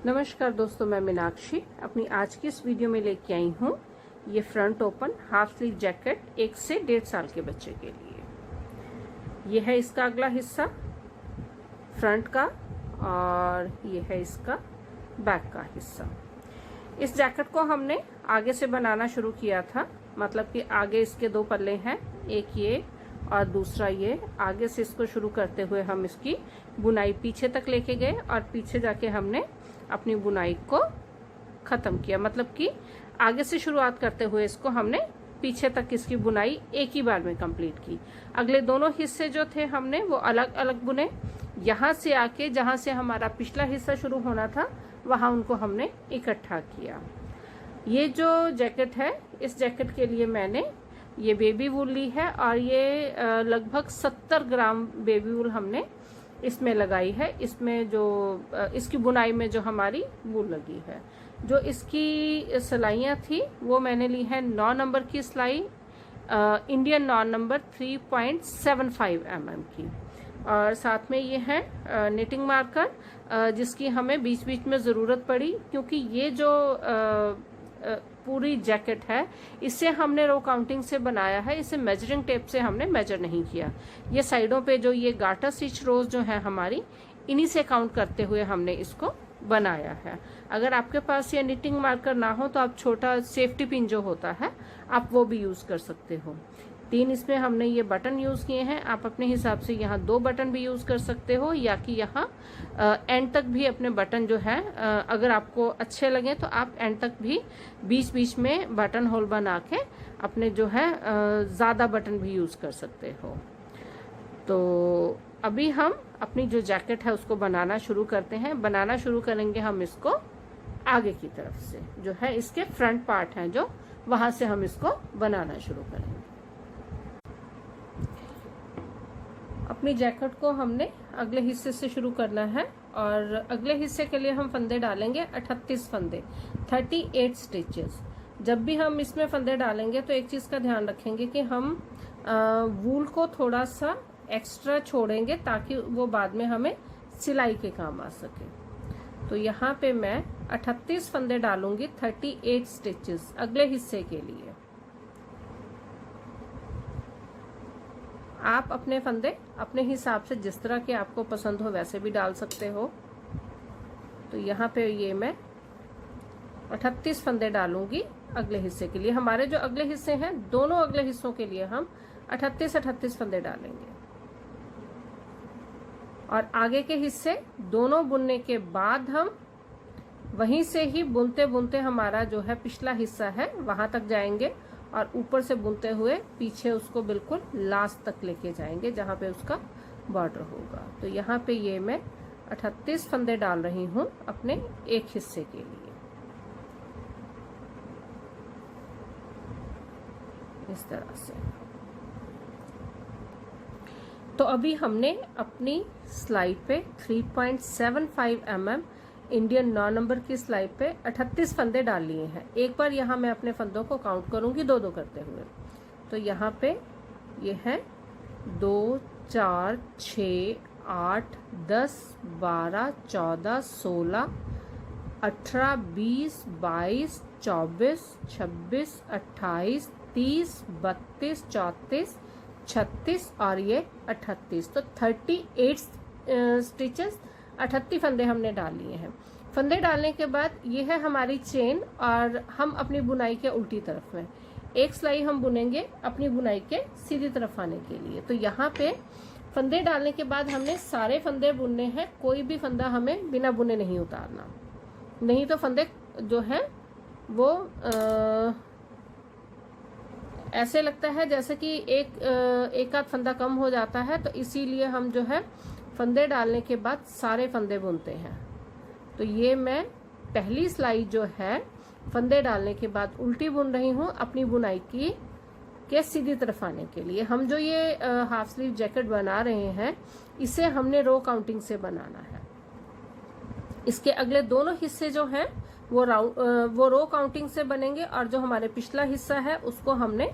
नमस्कार दोस्तों, मैं मीनाक्षी अपनी आज की इस वीडियो में लेके आई हूँ ये front open half sleeve jacket 1 से 1.5 साल के बच्चे के लिए। ये है इसका अगला हिस्सा फ्रंट का और ये है इसका बैक का हिस्सा। इस जैकेट को हमने आगे से बनाना शुरू किया था, मतलब कि आगे इसके 2 पल्ले हैं, एक ये और दूसरा ये। आगे से इसको शुरू करते हुए हम इसकी बुनाई पीछे तक लेके गए और पीछे जाके हमने अपनी बुनाई को ख़त्म किया, मतलब कि आगे से शुरुआत करते हुए इसको हमने पीछे तक इसकी बुनाई एक ही बार में कंप्लीट की। अगले दोनों हिस्से जो थे हमने वो अलग अलग बुने। यहाँ से आके जहाँ से हमारा पिछला हिस्सा शुरू होना था वहाँ उनको हमने इकट्ठा किया। ये जो जैकेट है, इस जैकेट के लिए मैंने ये बेबी वूल ली है और ये लगभग 70 ग्राम बेबी वूल हमने इसमें लगाई है। इसमें जो इसकी बुनाई में जो हमारी वूल लगी है, जो इसकी सिलाइयाँ थी वो मैंने ली है 9 नंबर की सिलाई, इंडियन 9 नंबर 3.75 mm की। और साथ में ये है निटिंग मार्कर जिसकी हमें बीच बीच में ज़रूरत पड़ी, क्योंकि ये जो पूरी जैकेट है इसे हमने रो काउंटिंग से बनाया है, इसे मेजरिंग टेप से हमने मेजर नहीं किया। ये साइडों पे जो ये गार्टर स्टिच रोज जो है हमारी, इन्हीं से काउंट करते हुए हमने इसको बनाया है। अगर आपके पास ये निटिंग मार्कर ना हो तो आप छोटा सेफ्टी पिन जो होता है आप वो भी यूज़ कर सकते हो। 3 इसमें हमने ये बटन यूज़ किए हैं। आप अपने हिसाब से यहाँ 2 बटन भी यूज़ कर सकते हो, या कि यहाँ एंड तक भी अपने बटन जो है अगर आपको अच्छे लगे तो आप एंड तक भी बीच बीच में बटन होल बना के अपने जो है ज़्यादा बटन भी यूज़ कर सकते हो। तो अभी हम अपनी जो जैकेट है उसको बनाना शुरू करते हैं। बनाना शुरू करेंगे हम इसको आगे की तरफ से, जो है इसके फ्रंट पार्ट हैं जो, वहाँ से हम इसको बनाना शुरू करेंगे। अपनी जैकेट को हमने अगले हिस्से से शुरू करना है और अगले हिस्से के लिए हम फंदे डालेंगे 38 फंदे, 38 स्टिचेस। जब भी हम इसमें फंदे डालेंगे तो एक चीज़ का ध्यान रखेंगे कि हम वूल को थोड़ा सा एक्स्ट्रा छोड़ेंगे ताकि वो बाद में हमें सिलाई के काम आ सके। तो यहाँ पे मैं 38 फंदे डालूंगी 38 स्टिचेस अगले हिस्से के लिए। आप अपने फंदे अपने हिसाब से जिस तरह के आपको पसंद हो वैसे भी डाल सकते हो। तो यहाँ पे ये मैं 38 फंदे डालूंगी अगले हिस्से के लिए। हमारे जो अगले हिस्से हैं, दोनों अगले हिस्सों के लिए हम 38 फंदे डालेंगे। और आगे के हिस्से दोनों बुनने के बाद हम वहीं से ही बुनते बुनते हमारा जो है पिछला हिस्सा है वहां तक जाएंगे और ऊपर से बुनते हुए पीछे उसको बिल्कुल लास्ट तक लेके जाएंगे जहाँ पे उसका बॉर्डर होगा। तो यहाँ पे ये मैं 38 फंदे डाल रही हूँ अपने एक हिस्से के लिए, इस तरह से। तो अभी हमने अपनी स्लाइड पे 3.75 mm इंडियन 9 नंबर की स्लाइड पे 38 फंदे डाल लिए हैं। एक बार यहाँ मैं अपने फंदों को काउंट करूंगी 2-2 करते हुए। तो यहाँ पे ये है 2, 4, 6, 8, 10, 12, 14, 16, 18, 20, 22, 24, 26, 28, 30, 32, 34, 36 और ये 38। तो 38 स्टिचेस 38 फंदे हमने डाल लिए हैं। फंदे डालने के बाद ये है हमारी चेन और हम अपनी बुनाई के उल्टी तरफ में एक सिलाई हम बुनेंगे अपनी बुनाई के सीधी तरफ आने के लिए। तो यहाँ पे फंदे डालने के बाद हमने सारे फंदे बुनने हैं, कोई भी फंदा हमें बिना बुने नहीं उतारना, नहीं तो फंदे जो है वो ऐसे लगता है जैसे कि एक आध फंदा कम हो जाता है। तो इसीलिए हम जो है फंदे डालने के बाद सारे फंदे बुनते हैं। तो ये मैं पहली सिलाई जो है फंदे डालने के बाद उल्टी बुन रही हूँ अपनी बुनाई की के सीधी तरफ आने के लिए। हम जो ये हाफ स्लीव जैकेट बना रहे हैं इसे हमने रो काउंटिंग से बनाना है। इसके अगले दोनों हिस्से जो हैं वो रो काउंटिंग से बनेंगे और जो हमारे पिछला हिस्सा है उसको हमने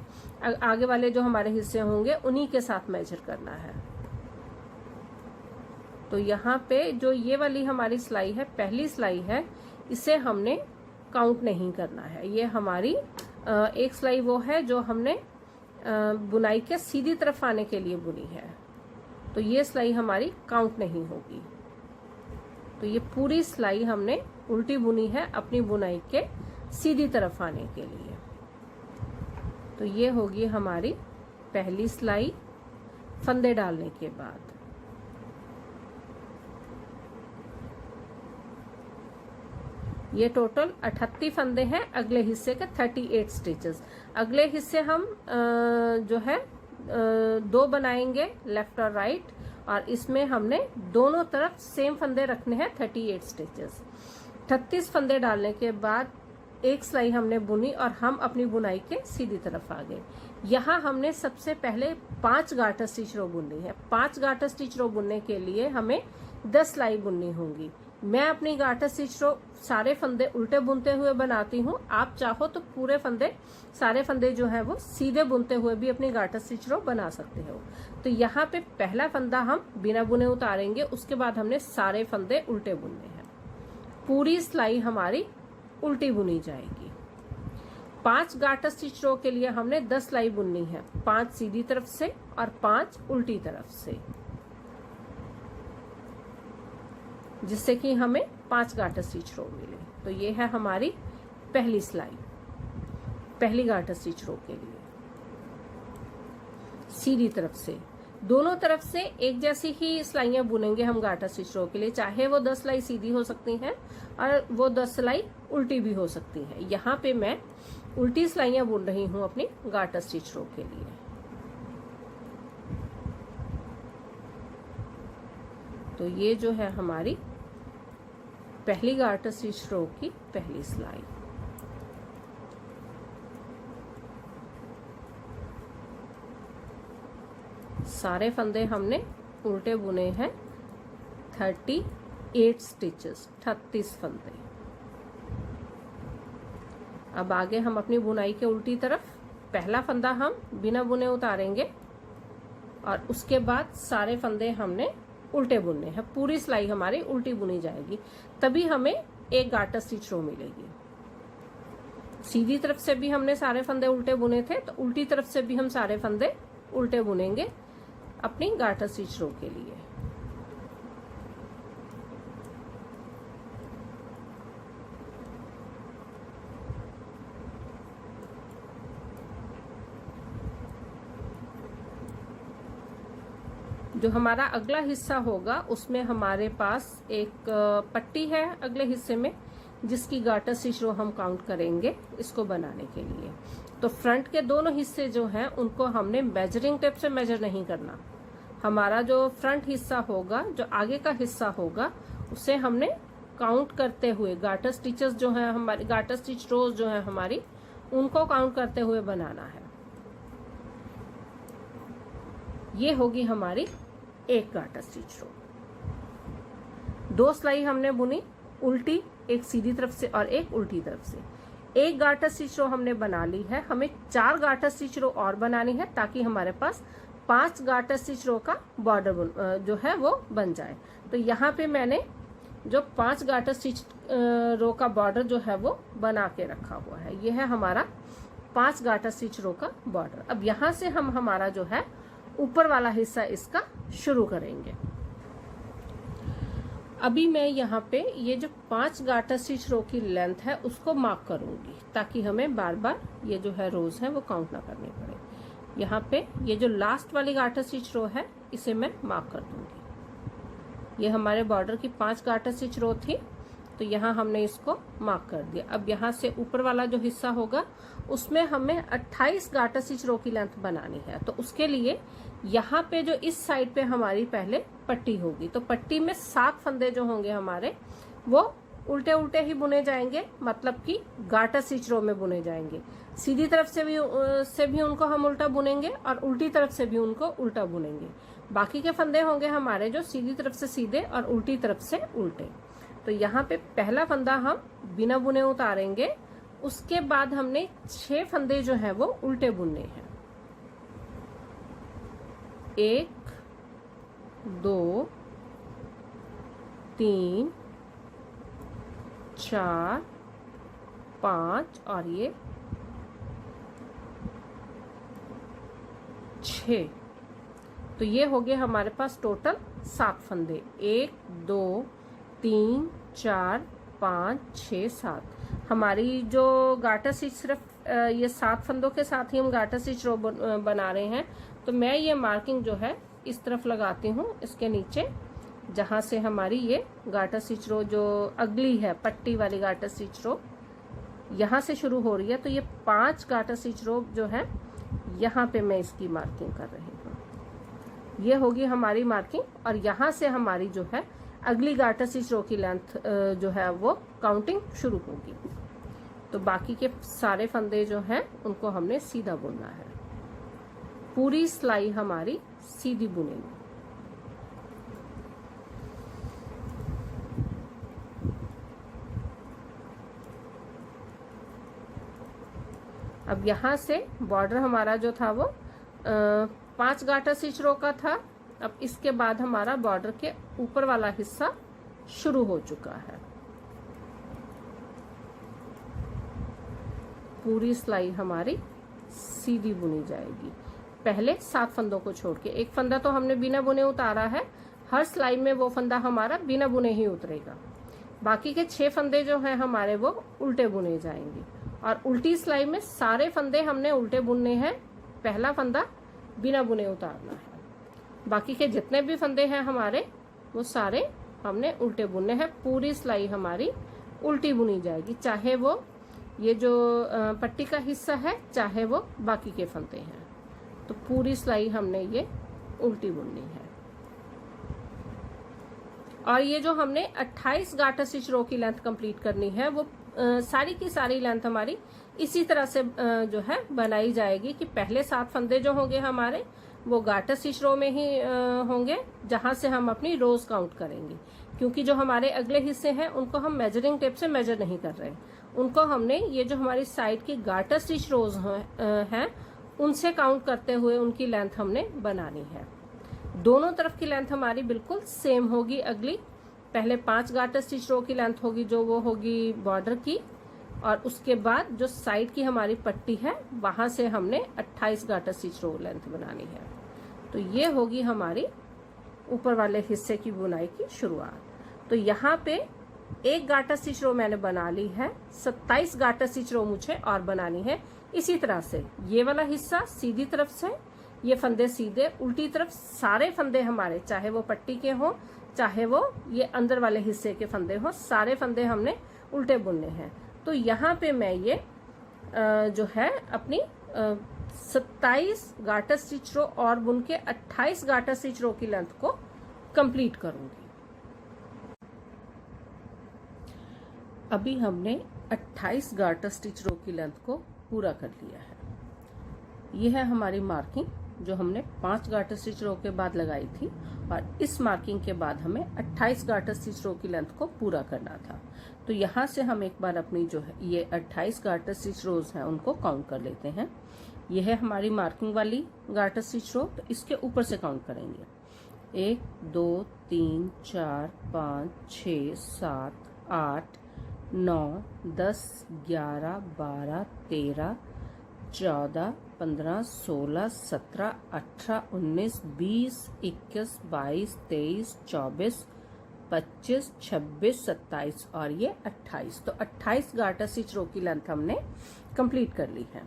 आगे वाले जो हमारे हिस्से होंगे उन्हीं के साथ मेजर करना है। तो यहाँ पे जो ये वाली हमारी सिलाई है, पहली सिलाई है, इसे हमने काउंट नहीं करना है। ये हमारी एक सिलाई वो है जो हमने बुनाई के सीधी तरफ आने के लिए बुनी है, तो ये सिलाई हमारी काउंट नहीं होगी। तो ये पूरी सिलाई हमने उल्टी बुनी है अपनी बुनाई के सीधी तरफ आने के लिए। तो ये होगी हमारी पहली सिलाई फंदे डालने के बाद। ये टोटल 38 फंदे हैं, अगले हिस्से के 38 स्टिचेस। अगले हिस्से हम जो है 2 बनाएंगे लेफ्ट और राइट, और इसमें हमने दोनों तरफ सेम फंदे रखने हैं 38 स्टिचेस। 38 फंदे डालने के बाद एक सिलाई हमने बुनी और हम अपनी बुनाई के सीधी तरफ आ गए। यहाँ हमने सबसे पहले 5 गार्टर स्टिच रो बुननी है। 5 गार्टर स्टिच रो बुनने के लिए हमें 10 सिलाई बुननी होंगी। मैं अपनी गार्टर स्टिच रो सारे फंदे उल्टे बुनते हुए बनाती हूँ। आप चाहो तो पूरे फंदे, सारे फंदे जो है वो सीधे बुनते हुए भी अपनी गार्टर स्टिच रो बना सकते हो। तो यहाँ पे पहला फंदा हम बिना बुने उतारेंगे, उसके बाद हमने सारे फंदे उल्टे बुनने हैं। पूरी सिलाई हमारी उल्टी बुनी जाएगी। 5 गार्टर स्टिच रो के लिए हमने 10 सिलाई बुननी है, 5 सीधी तरफ से और 5 उल्टी तरफ से, जिससे कि हमें 5 गार्टर स्टिच रो मिले। तो ये है हमारी पहली सिलाई, पहली गार्टर स्टिच रो के लिए सीधी तरफ से। दोनों तरफ से एक जैसी ही सिलाइयां बुनेंगे हम गार्टर स्टिच रो के लिए, चाहे वो 10 सिलाई सीधी हो सकती हैं और वो 10 सिलाई उल्टी भी हो सकती है। यहाँ पे मैं उल्टी सिलाइयां बुन रही हूँ अपनी गार्टर स्टिच रो के लिए। तो ये जो है हमारी पहली गार्टर स्टिच रो की पहली सिलाई। सारे फंदे हमने उल्टे बुने हैं 38 स्टिचेस, 38 फंदे। अब आगे हम अपनी बुनाई के उल्टी तरफ पहला फंदा हम बिना बुने उतारेंगे और उसके बाद सारे फंदे हमने उल्टे बुनने हैं। पूरी सिलाई हमारी उल्टी बुनी जाएगी, तभी हमें एक गार्टर स्टिच रो मिलेगी। सीधी तरफ से भी हमने सारे फंदे उल्टे बुने थे, तो उल्टी तरफ से भी हम सारे फंदे उल्टे बुनेंगे अपनी गार्टर स्टिच रो के लिए। जो हमारा अगला हिस्सा होगा उसमें हमारे पास एक पट्टी है अगले हिस्से में, जिसकी गार्टर स्टिच रो हम काउंट करेंगे इसको बनाने के लिए। तो फ्रंट के दोनों हिस्से जो हैं उनको हमने मेजरिंग टेप से मेजर नहीं करना। हमारा जो फ्रंट हिस्सा होगा, जो आगे का हिस्सा होगा, उसे हमने काउंट करते हुए गार्टर स्टिचेस जो है हमारी, गार्टर स्टिच रोज जो है हमारी, उनको काउंट करते हुए बनाना है। ये होगी हमारी एक गार्टर स्टिच रो। 2 सिलाई हमने बुनी उल्टी, एक सीधी तरफ से और एक उल्टी तरफ से। एक गार्टर स्टिच रो हमने बना ली है, हमें 4 गार्टर स्टिच रो और बनानी है ताकि हमारे पास 5 गार्टर स्टिच रो का बॉर्डर जो है वो बन जाए। तो यहाँ पे मैंने जो 5 गार्टर स्टिच रो का बॉर्डर जो है वो बना के रखा हुआ है। ये है हमारा 5 गार्टर स्टिच रो का बॉर्डर। अब यहाँ से हम हमारा जो है ऊपर वाला हिस्सा इसका शुरू करेंगे। अभी मैं यहाँ पे ये जो 5 गार्टर स्टिच रो की लेंथ है उसको मार्क करूंगी, ताकि हमें बार बार ये जो है रोज है वो काउंट ना करनी पड़े। यहाँ पे ये जो लास्ट वाली गार्टर स्टिच रो है इसे मैं मार्क कर दूंगी। ये हमारे बॉर्डर की 5 गार्टर स्टिच रो थी, तो यहाँ हमने इसको मार्क कर दिया। अब यहाँ से ऊपर वाला जो हिस्सा होगा उसमें हमें 28 गार्टर स्टिच रो की लेंथ बनानी है। तो उसके लिए यहाँ पे जो इस साइड पे हमारी पहले पट्टी होगी, तो पट्टी में 7 फंदे जो होंगे हमारे वो उल्टे उल्टे ही बुने जाएंगे, मतलब कि गार्टर स्टिच रो में बुने जाएंगे। सीधी तरफ से भी उनको हम उल्टा बुनेंगे और उल्टी तरफ से भी उनको उल्टा बुनेंगे। बाकी के फंदे होंगे हमारे जो सीधी तरफ से सीधे और उल्टी तरफ से उल्टे। तो यहाँ पे पहला फंदा हम बिना बुने उतारेंगे, उसके बाद हमने 6 फंदे जो है वो उल्टे बुनने हैं। 1 2 3 4 5 और ये 6। तो ये हो गए हमारे पास टोटल 7 फंदे। 1 2 3 4 5 6 7। हमारी जो गार्टर स्टिच सिर्फ ये 7 फंदों के साथ ही हम गार्टर स्टिच रो बना रहे हैं। तो मैं ये मार्किंग जो है इस तरफ लगाती हूँ, इसके नीचे, जहाँ से हमारी ये गार्टर स्टिच रो जो अगली है पट्टी वाली गार्टर स्टिच रो यहाँ से शुरू हो रही है। तो ये 5 गार्टर स्टिच रो जो है यहाँ पे मैं इसकी मार्किंग कर रही हूँ। ये होगी हमारी मार्किंग और यहाँ से हमारी जो है अगली गार्टर स्टिच रो की लेंथ जो है वो काउंटिंग शुरू होगी। तो बाकी के सारे फंदे जो हैं उनको हमने सीधा बुनना है। पूरी सिलाई हमारी सीधी बुनेंगे। अब यहाँ से बॉर्डर हमारा जो था वो 5 गार्टर स्टिच रो का था। अब इसके बाद हमारा बॉर्डर के ऊपर वाला हिस्सा शुरू हो चुका है। पूरी सिलाई हमारी सीधी बुनी जाएगी। पहले 7 फंदों को छोड़ के, एक फंदा तो हमने बिना बुने उतारा है, हर सिलाई में वो फंदा हमारा बिना बुने ही उतरेगा। बाकी के 6 फंदे जो हैं हमारे वो उल्टे बुने जाएंगे और उल्टी सिलाई में सारे फंदे हमने उल्टे बुनने हैं। पहला फंदा बिना बुने उतारना है। बाकी के जितने भी फंदे हैं हमारे वो सारे हमने उल्टे बुनने हैं। पूरी सिलाई हमारी उल्टी बुनी जाएगी, चाहे वो ये जो पट्टी का हिस्सा है, चाहे वो बाकी के फंदे हैं। तो पूरी सिलाई हमने ये उल्टी बुननी है। और ये जो हमने 28 गार्टर स्टिच रो की लेंथ कंप्लीट करनी है वो सारी की सारी लेंथ हमारी इसी तरह से जो है बनाई जाएगी कि पहले 7 फंदे जो होंगे हमारे वो गार्टर स्टिच रो में ही होंगे, जहां से हम अपनी रोज काउंट करेंगे। क्योंकि जो हमारे अगले हिस्से हैं उनको हम मेजरिंग टेप से मेजर नहीं कर रहे, उनको हमने ये जो हमारी साइड की गार्टर स्टिच रोज हैं उनसे काउंट करते हुए उनकी लेंथ हमने बनानी है। दोनों तरफ की लेंथ हमारी बिल्कुल सेम होगी। अगली पहले 5 गार्टर स्टिच रो की लेंथ होगी जो वो होगी बॉर्डर की, और उसके बाद जो साइड की हमारी पट्टी है वहां से हमने 28 गार्टर स्टिच रो लेंथ बनानी है। तो ये होगी हमारी ऊपर वाले हिस्से की बुनाई की शुरुआत। तो यहाँ पे 1 गार्टर स्टिच रो मैंने बना ली है, 27 गार्टर स्टिच रो मुझे और बनानी है। इसी तरह से ये वाला हिस्सा सीधी तरफ से, ये फंदे सीधे, उल्टी तरफ सारे फंदे हमारे, चाहे वो पट्टी के हों चाहे वो ये अंदर वाले हिस्से के फंदे हों, सारे फंदे हमने उल्टे बुनने हैं। तो यहाँ पे मैं ये जो है अपनी 27 गार्टर स्टिच रो और बुन के 28 गार्टर स्टिच रो की लेंथ को कंप्लीट करूंगी। अभी हमने 28 गार्टर स्टिच रो की लेंथ को पूरा कर लिया है। यह है हमारी मार्किंग जो हमने 5 गार्टर स्टिच रो के बाद लगाई थी, और इस मार्किंग के बाद हमें 28 गार्टर स्टिच रो की लेंथ को पूरा करना था। तो यहाँ से हम एक बार अपनी जो है ये 28 गार्टर स्टिच रोज हैं उनको काउंट कर लेते हैं। यह है हमारी मार्किंग वाली गार्टर स्टिच रो, तो इसके ऊपर से काउंट करेंगे। 1 2 3 4 5 6 7 8 9 10 11 12 13 14 15 16 17 18 19 20 21 22 23 24 25 26 27 और ये 28। तो 28 गार्टर स्टिच रो की लेंथ हमने कंप्लीट कर ली है।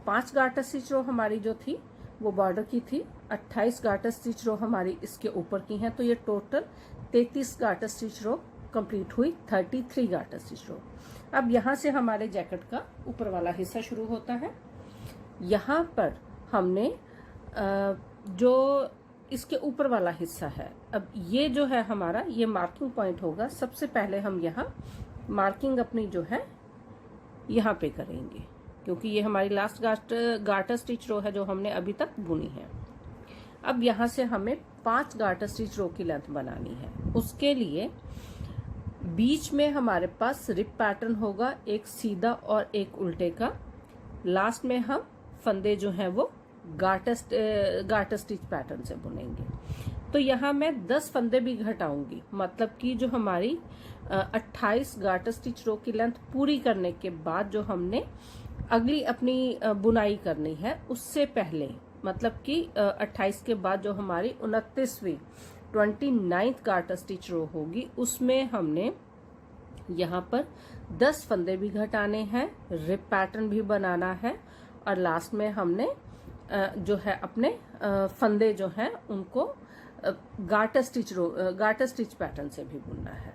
5 गार्टर स्टिच रो हमारी जो थी वो बॉर्डर की थी, 28 गार्टर स्टिच रो हमारी इसके ऊपर की हैं। तो ये total 33 garter stitch row complete हुई, 33 गार्टर स्टिच रो। अब यहाँ से हमारे जैकेट का ऊपर वाला हिस्सा शुरू होता है। यहाँ पर हमने जो इसके ऊपर वाला हिस्सा है, अब ये जो है हमारा ये मार्किंग पॉइंट होगा। सबसे पहले हम यहाँ मार्किंग अपनी जो है यहाँ पे करेंगे, क्योंकि ये हमारी लास्ट गार्टर स्टिच रो है जो हमने अभी तक बुनी है। अब यहाँ से हमें 5 गार्टर स्टिच रो की लेंथ बनानी है। उसके लिए बीच में हमारे पास रिप पैटर्न होगा, एक सीधा और एक उल्टे का। लास्ट में हम फंदे जो हैं वो गार्टर स्टिच पैटर्न से बुनेंगे। तो यहाँ मैं 10 फंदे भी घटाऊंगी, मतलब कि जो हमारी 28 गार्टर स्टिच रो की लेंथ पूरी करने के बाद जो हमने अगली अपनी बुनाई करनी है उससे पहले, मतलब कि 28 के बाद जो हमारी 29वीं 29th गार्टर स्टिच रो होगी उसमें हमने यहाँ पर 10 फंदे भी घटाने हैं, रिप पैटर्न भी बनाना है और लास्ट में हमने जो है अपने फंदे जो हैं उनको गार्टर स्टिच पैटर्न से भी बुनना है।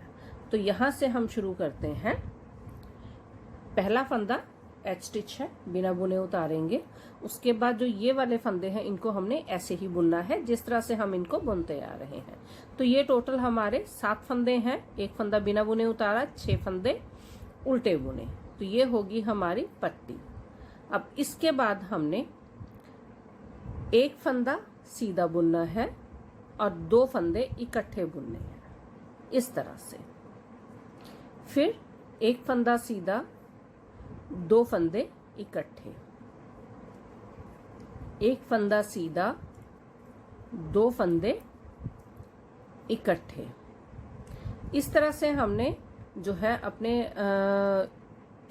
तो यहाँ से हम शुरू करते हैं। पहला फंदा एच स्टिच है, बिना बुने उतारेंगे। उसके बाद जो ये वाले फंदे हैं इनको हमने ऐसे ही बुनना है जिस तरह से हम इनको बुनते आ रहे हैं। तो ये टोटल हमारे 7 फंदे हैं, एक फंदा बिना बुने उतारा, 6 फंदे उल्टे बुने, तो ये होगी हमारी पट्टी। अब इसके बाद हमने एक फंदा सीधा बुनना है और 2 फंदे इकट्ठे बुनने हैं इस तरह से। फिर एक फंदा सीधा, 2 फंदे इकट्ठे, एक फंदा सीधा, 2 फंदे इकट्ठे। इस तरह से हमने जो है अपने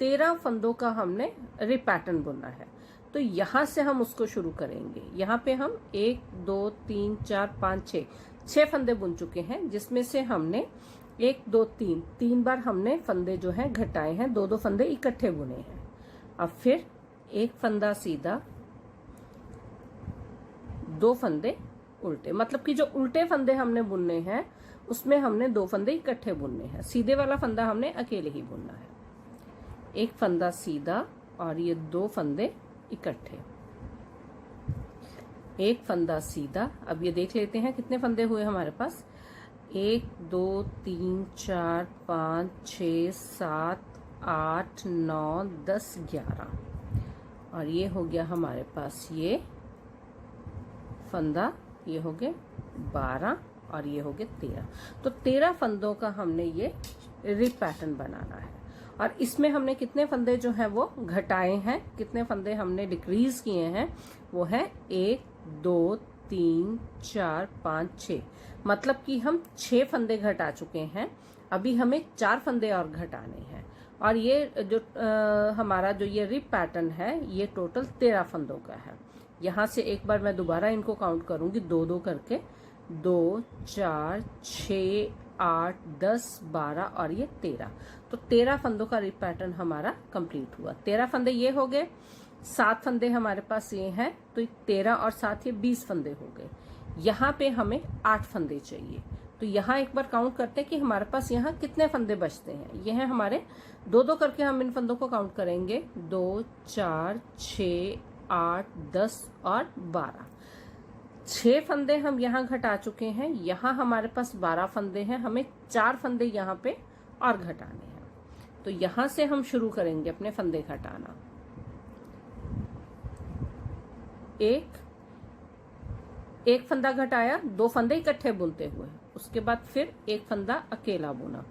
13 फंदों का हमने रिप पैटर्न बुनना है। तो यहां से हम उसको शुरू करेंगे। यहाँ पे हम 1 2 3 4 5 6 फंदे बुन चुके हैं, जिसमें से हमने 1 2 3 बार हमने फंदे जो हैं घटाए हैं, 2 फंदे इकट्ठे बुने हैं। अब फिर एक फंदा सीधा, 2 फंदे उल्टे, मतलब कि जो उल्टे फंदे हमने बुनने हैं उसमें हमने 2 फंदे इकट्ठे बुनने हैं, सीधे वाला फंदा हमने अकेले ही बुनना है। एक फंदा सीधा और ये 2 फंदे इकट्ठे, एक फंदा सीधा। अब ये देख लेते हैं कितने फंदे हुए हमारे पास, 1 2 3 4 5 6 7 8 9 10 11, और ये हो गया हमारे पास ये फंदा, ये हो गए 12 और ये हो गए 13। तो 13 फंदों का हमने ये रिप पैटर्न बनाना है। और इसमें हमने कितने फंदे जो हैं वो घटाए हैं, कितने फंदे हमने डिक्रीज किए हैं, वो है 1 2 3 4 5 6, मतलब कि हम 6 फंदे घटा चुके हैं। अभी हमें 4 फंदे और घटाने हैं। और ये जो हमारा जो ये रिप पैटर्न है ये टोटल 13 फंदों का है। यहाँ से एक बार मैं दोबारा इनको काउंट करूंगी 2 करके, 2 4 6 8 10 12 और ये 13। तो 13 फंदों का रिप पैटर्न हमारा कंप्लीट हुआ। 13 फंदे ये हो गए, 7 फंदे हमारे पास ये हैं, तो 13 और 7 ये 20 फंदे हो गए। यहाँ पे हमें 8 फंदे चाहिए। तो यहाँ एक बार काउंट करते हैं कि हमारे पास यहाँ कितने फंदे बचते हैं। ये हैं हमारे 2 करके हम इन फंदों को काउंट करेंगे, 2 4 6 8 10 और 12। 6 फंदे हम यहाँ घटा चुके हैं। यहाँ हमारे पास 12 फंदे हैं, हमें 4 फंदे यहाँ पे और घटाने हैं। तो यहाँ से हम शुरू करेंगे अपने फंदे घटाना। एक फंदा घटाया, 2 फंदे इकट्ठे बुनते हुए, उसके बाद फिर एक फंदा अकेला बुना,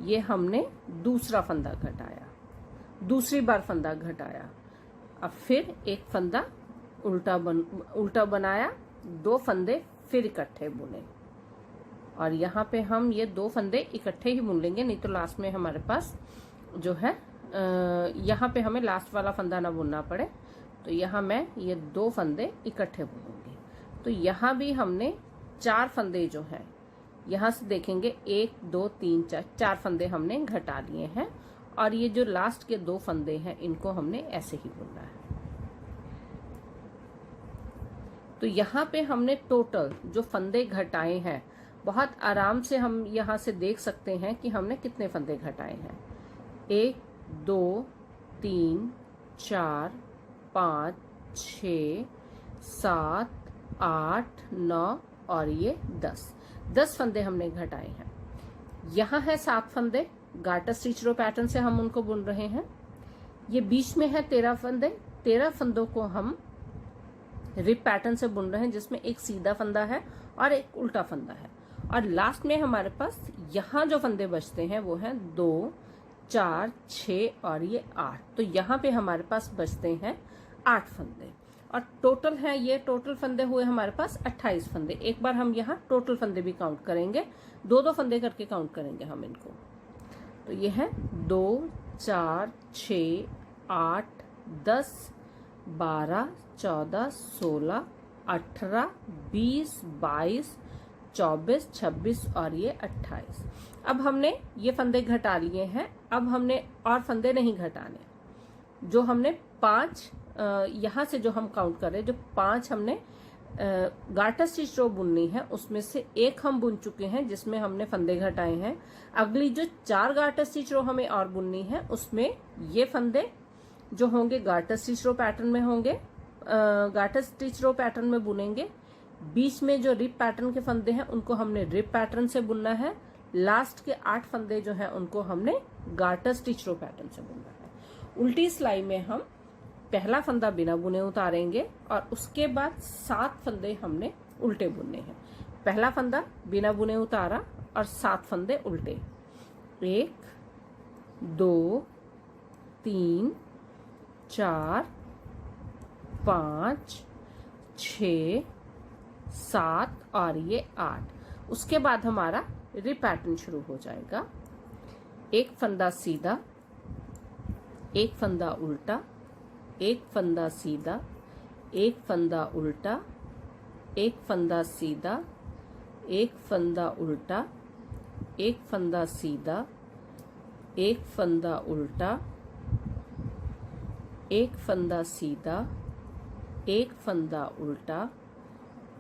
ये हमने दूसरा फंदा घटाया, दूसरी बार फंदा घटाया। अब फिर एक फंदा उल्टा बनाया, 2 फंदे फिर इकट्ठे बुने, और यहाँ पे हम ये 2 फंदे इकट्ठे ही बुन लेंगे, नहीं तो लास्ट में हमारे पास जो है यहाँ पे हमें लास्ट वाला फंदा ना बुनना पड़े। तो यहाँ मैं ये 2 फंदे इकट्ठे बुनूंगी। तो यहाँ भी हमने 4 फंदे जो हैं, यहाँ से देखेंगे 1 2 3 4 फंदे हमने घटा लिए हैं, और ये जो लास्ट के 2 फंदे हैं इनको हमने ऐसे ही बुनना है। तो यहाँ पे हमने टोटल जो फंदे घटाए हैं, बहुत आराम से हम यहाँ से देख सकते हैं कि हमने कितने फंदे घटाए हैं। 1 2 3 4 5 6 7 8 9 और ये 10 फंदे हमने घटाए हैं। यहाँ है 7 फंदे, गार्टर स्टिच रो पैटर्न से हम उनको बुन रहे हैं। ये बीच में है 13 फंदे, 13 फंदों को हम रिप पैटर्न से बुन रहे हैं, जिसमें एक सीधा फंदा है और एक उल्टा फंदा है। और लास्ट में हमारे पास यहाँ जो फंदे बचते हैं वो हैं 2 4 6 और ये 8। तो यहाँ पे हमारे पास बचते हैं 8 फंदे। और टोटल है, ये टोटल फंदे हुए हमारे पास 28 फंदे। एक बार हम यहाँ टोटल फंदे भी काउंट करेंगे, दो दो फंदे करके काउंट करेंगे हम इनको। तो ये है 2 4 6 8 10 12 14 16 18 20 22 24 26 और ये 28। अब हमने ये फंदे घटा लिए हैं, अब हमने और फंदे नहीं घटाने। जो हमने 5 यहाँ से जो हम काउंट कर रहे हैं, जो 5 हमने गार्टर स्टिच रो बुननी है उसमें से एक हम बुन चुके हैं जिसमें हमने फंदे घटाए हैं। अगली जो 4 गार्टर स्टिच रो हमें और बुननी है उसमें ये फंदे जो होंगे गार्टर स्टिच रो पैटर्न में होंगे, गार्टर स्टिच रो पैटर्न में बुनेंगे। बीच में जो रिप पैटर्न के फंदे हैं उनको हमने रिप पैटर्न से बुनना है। लास्ट के 8 फंदे जो हैं उनको हमने गार्टर स्टिच रो पैटर्न से बुनना है। उल्टी सिलाई में हम पहला फंदा बिना बुने उतारेंगे और उसके बाद 7 फंदे हमने उल्टे बुनने हैं। पहला फंदा बिना बुने उतारा और 7 फंदे उल्टे। 1 2 3 4 5 6 7 और ये 8। उसके बाद हमारा रिप पैटर्न शुरू हो जाएगा। एक फंदा सीधा, एक फंदा उल्टा, एक फंदा सीधा, एक फंदा उल्टा, एक फंदा सीधा, एक फंदा उल्टा, एक फंदा सीधा, एक फंदा उल्टा, एक फंदा सीधा, एक फंदा उल्टा,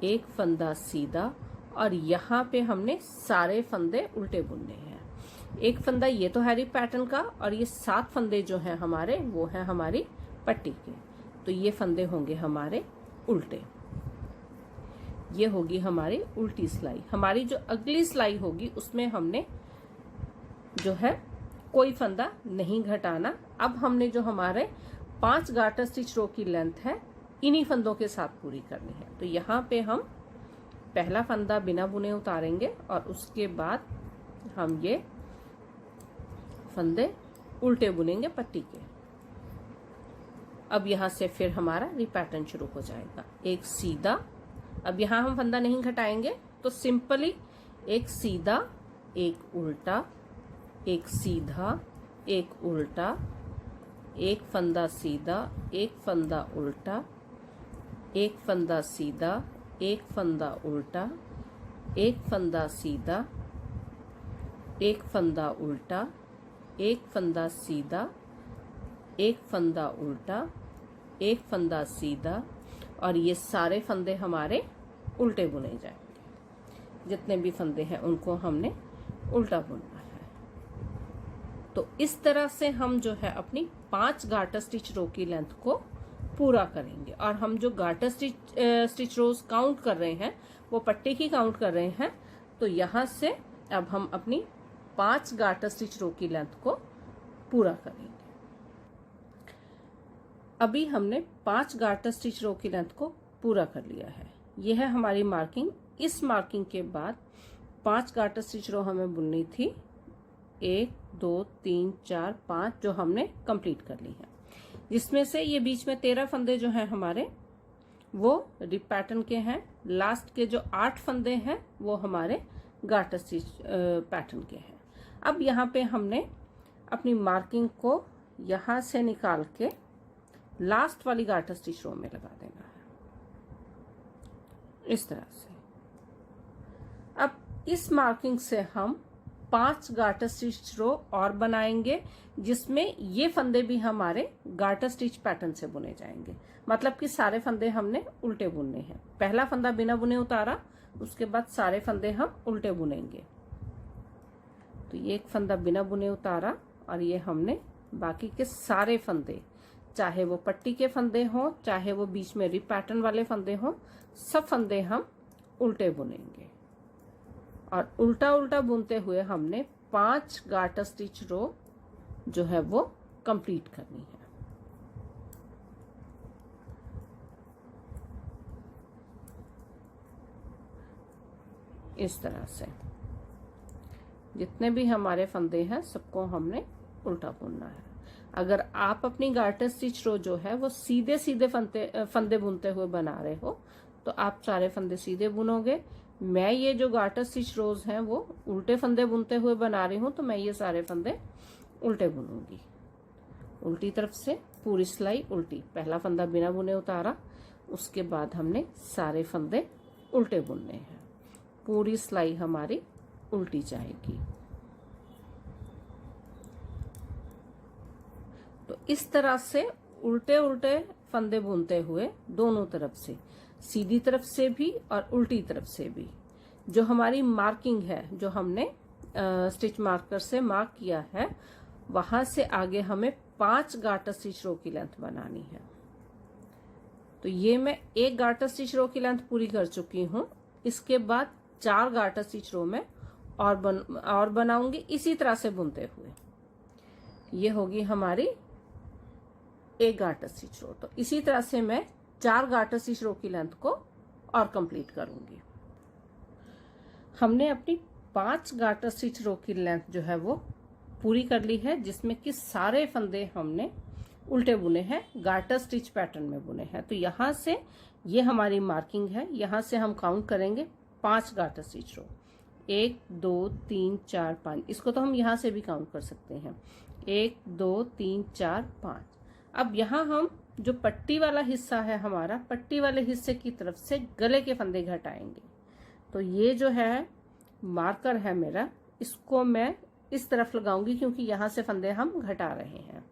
एक फंदा सीधा और यहाँ पे हमने सारे फंदे उल्टे बुनने हैं। एक फंदा ये तो है रिप पैटर्न का और ये 7 फंदे जो हैं हमारे वो हैं हमारी पट्टी के। तो ये फंदे होंगे हमारे उल्टे। ये होगी हमारी उल्टी सिलाई। हमारी जो अगली सिलाई होगी उसमें हमने जो है कोई फंदा नहीं घटाना। अब हमने जो हमारे 5 गार्टर स्टिच रो की लेंथ है इन्हीं फंदों के साथ पूरी करनी है। तो यहाँ पे हम पहला फंदा बिना बुने उतारेंगे और उसके बाद हम ये फंदे उल्टे बुनेंगे पट्टी के। अब यहाँ से फिर हमारा रिप पैटर्न शुरू हो जाएगा। एक सीधा, अब यहाँ हम फंदा नहीं घटाएंगे तो सिंपली एक सीधा, एक उल्टा, एक सीधा, एक उल्टा, एक फंदा सीधा, एक फंदा उल्टा, एक फंदा सीधा, एक फंदा उल्टा, एक फंदा सीधा, एक फंदा उल्टा, एक फंदा सीधा, एक फंदा उल्टा, एक फंदा सीधा और ये सारे फंदे हमारे उल्टे बुने जाएंगे। जितने भी फंदे हैं उनको हमने उल्टा बुनना है। तो इस तरह से हम जो है अपनी 5 गार्टर स्टिच रो की लेंथ को पूरा करेंगे। और हम जो गार्टर स्टिच रोज काउंट कर रहे हैं वो पट्टी की काउंट कर रहे हैं। तो यहाँ से अब हम अपनी 5 गार्टर स्टिच रो की लेंथ को पूरा करेंगे। अभी हमने 5 गार्टर स्टिच रो की लेंथ को पूरा कर लिया है। यह है हमारी मार्किंग। इस मार्किंग के बाद 5 गार्टर स्टिच रो हमें बुननी थी। 1 2 3 4 5 जो हमने कंप्लीट कर ली है, जिसमें से ये बीच में 13 फंदे जो हैं हमारे वो रिप पैटर्न के हैं। लास्ट के जो 8 फंदे हैं वो हमारे गार्टर स्टिच पैटर्न के हैं। अब यहाँ पे हमने अपनी मार्किंग को यहाँ से निकाल के लास्ट वाली गार्टर स्टिच रो में लगा देना है, इस तरह से। अब इस मार्किंग से हम 5 गार्टर स्टिच रो और बनाएंगे, जिसमें ये फंदे भी हमारे गार्टर स्टिच पैटर्न से बुने जाएंगे। मतलब कि सारे फंदे हमने उल्टे बुनने हैं। पहला फंदा बिना बुने उतारा, उसके बाद सारे फंदे हम उल्टे बुनेंगे। तो ये एक फंदा बिना बुने उतारा और ये हमने बाकी के सारे फंदे, चाहे वो पट्टी के फंदे हों, चाहे वो बीच में रिप पैटर्न वाले फंदे हों, सब फंदे हम उल्टे बुनेंगे। और उल्टा उल्टा बुनते हुए हमने 5 गार्टर स्टिच रो जो है वो कंप्लीट करनी है। इस तरह से जितने भी हमारे फंदे हैं सबको हमने उल्टा बुनना है। अगर आप अपनी गार्टर स्टिच रो जो है वो सीधे सीधे फंदे बुनते हुए बना रहे हो तो आप सारे फंदे सीधे बुनोगे। मैं ये जो गार्टर स्टिच रोज हैं वो उल्टे फंदे बुनते हुए बना रही हूँ, तो मैं ये सारे फंदे उल्टे बुनूंगी। उल्टी तरफ से पूरी सिलाई उल्टी, पहला फंदा बिना बुने उतारा, उसके बाद हमने सारे फंदे उल्टे बुनने हैं। पूरी सिलाई हमारी उल्टी जाएगी। तो इस तरह से उल्टे उल्टे फंदे बुनते हुए दोनों तरफ से, सीधी तरफ से भी और उल्टी तरफ से भी, जो हमारी मार्किंग है, जो हमने स्टिच मार्कर से मार्क किया है, वहां से आगे हमें 5 गार्टर स्टिच रो की लेंथ बनानी है। तो ये मैं 1 गार्टर स्टिच रो की लेंथ पूरी कर चुकी हूँ। इसके बाद 4 गार्टर स्टिच रो में और बनाऊंगी इसी तरह से बुनते हुए। ये होगी हमारी 1 गार्टर स्टिच रो। तो इसी तरह से मैं 4 गार्टर स्टिच रो की लेंथ को और कंप्लीट करूंगी। हमने अपनी 5 गार्टर स्टिच रो की लेंथ जो है वो पूरी कर ली है, जिसमें कि सारे फंदे हमने उल्टे बुने हैं, गार्टर स्टिच पैटर्न में बुने हैं। तो यहां से ये हमारी मार्किंग है, यहां से हम काउंट करेंगे 5 गार्टर स्टिच रो, 1 2 3 4 5। इसको तो हम यहां से भी काउंट कर सकते हैं, 1 2 3 4 5। अब यहाँ हम जो पट्टी वाला हिस्सा है हमारा, पट्टी वाले हिस्से की तरफ से गले के फंदे घटाएंगे। तो ये जो है मार्कर है मेरा, इसको मैं इस तरफ लगाऊंगी क्योंकि यहाँ से फंदे हम घटा रहे हैं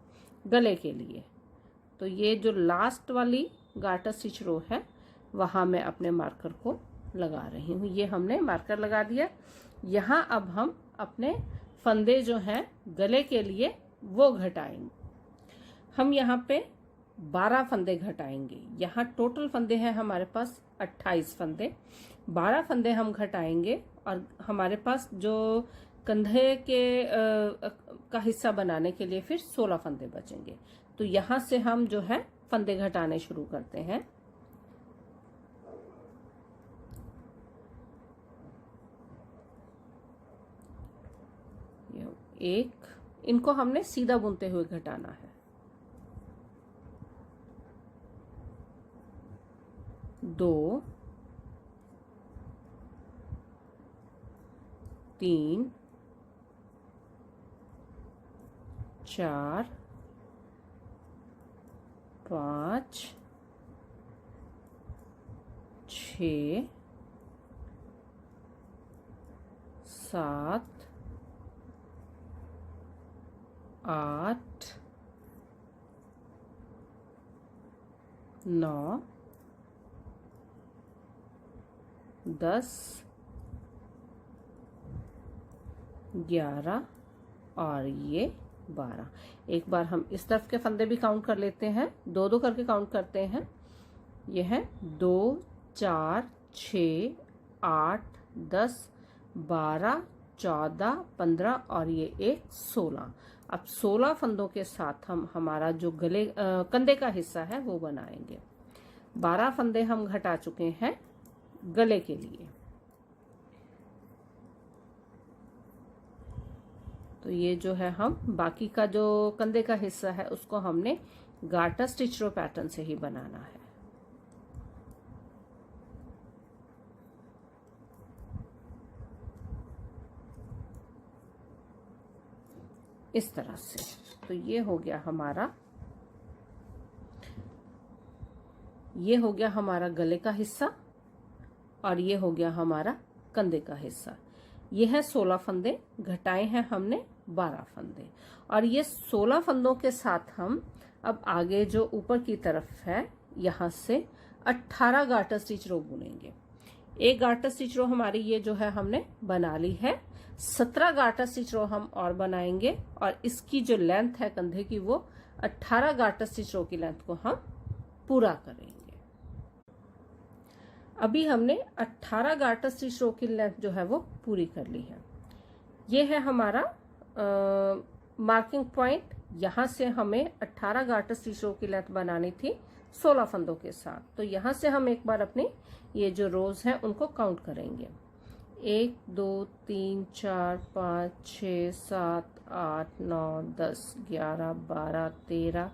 गले के लिए। तो ये जो लास्ट वाली गार्टर स्टिच रो है वहां मैं अपने मार्कर को लगा रही हूँ। ये हमने मार्कर लगा दिया। यहाँ अब हम अपने फंदे जो हैं गले के लिए वो घटाएंगे। हम यहाँ पे 12 फंदे घटाएंगे। यहाँ टोटल फंदे हैं हमारे पास 28 फंदे, 12 फंदे हम घटाएंगे और हमारे पास जो कंधे के का हिस्सा बनाने के लिए फिर 16 फंदे बचेंगे। तो यहाँ से हम जो है फंदे घटाने शुरू करते हैं। एक, इनको हमने सीधा बुनते हुए घटाना है। 2 3 4 5 6 7 8 9 10 11 और ये 12। एक बार हम इस तरफ के फंदे भी काउंट कर लेते हैं, 2-2 करके काउंट करते हैं। ये है 2 4 6 8 10 12 14 15 और ये एक 16। अब 16 फंदों के साथ हम हमारा जो गले कंधे का हिस्सा है वो बनाएंगे। 12 फंदे हम घटा चुके हैं गले के लिए। तो ये जो है हम बाकी का जो कंधे का हिस्सा है उसको हमने गार्टर स्टिच रो पैटर्न से ही बनाना है। इस तरह से। तो ये हो गया हमारा, ये हो गया हमारा गले का हिस्सा और ये हो गया हमारा कंधे का हिस्सा। ये है 16 फंदे, घटाए हैं हमने 12 फंदे और ये 16 फंदों के साथ हम अब आगे जो ऊपर की तरफ है यहाँ से 18 गार्टर स्टिच रो बुनेंगे। एक गार्टर स्टिच रो हमारी ये जो है हमने बना ली है। 17 गार्टर स्टिच रो हम और बनाएंगे और इसकी जो लेंथ है कंधे की वो 18 गार्टर स्टिच रो की लेंथ को हम पूरा करेंगे। अभी हमने 18 गार्टर स्टिच रो की लेंथ जो है वो पूरी कर ली है। ये है हमारा मार्किंग पॉइंट। यहाँ से हमें 18 गार्टर स्टिच रो की लेंथ बनानी थी 16 फंदों के साथ। तो यहाँ से हम एक बार अपनी ये जो रोज हैं उनको काउंट करेंगे। 1 2 3 4 5 6 7 8 9 10 11 12 13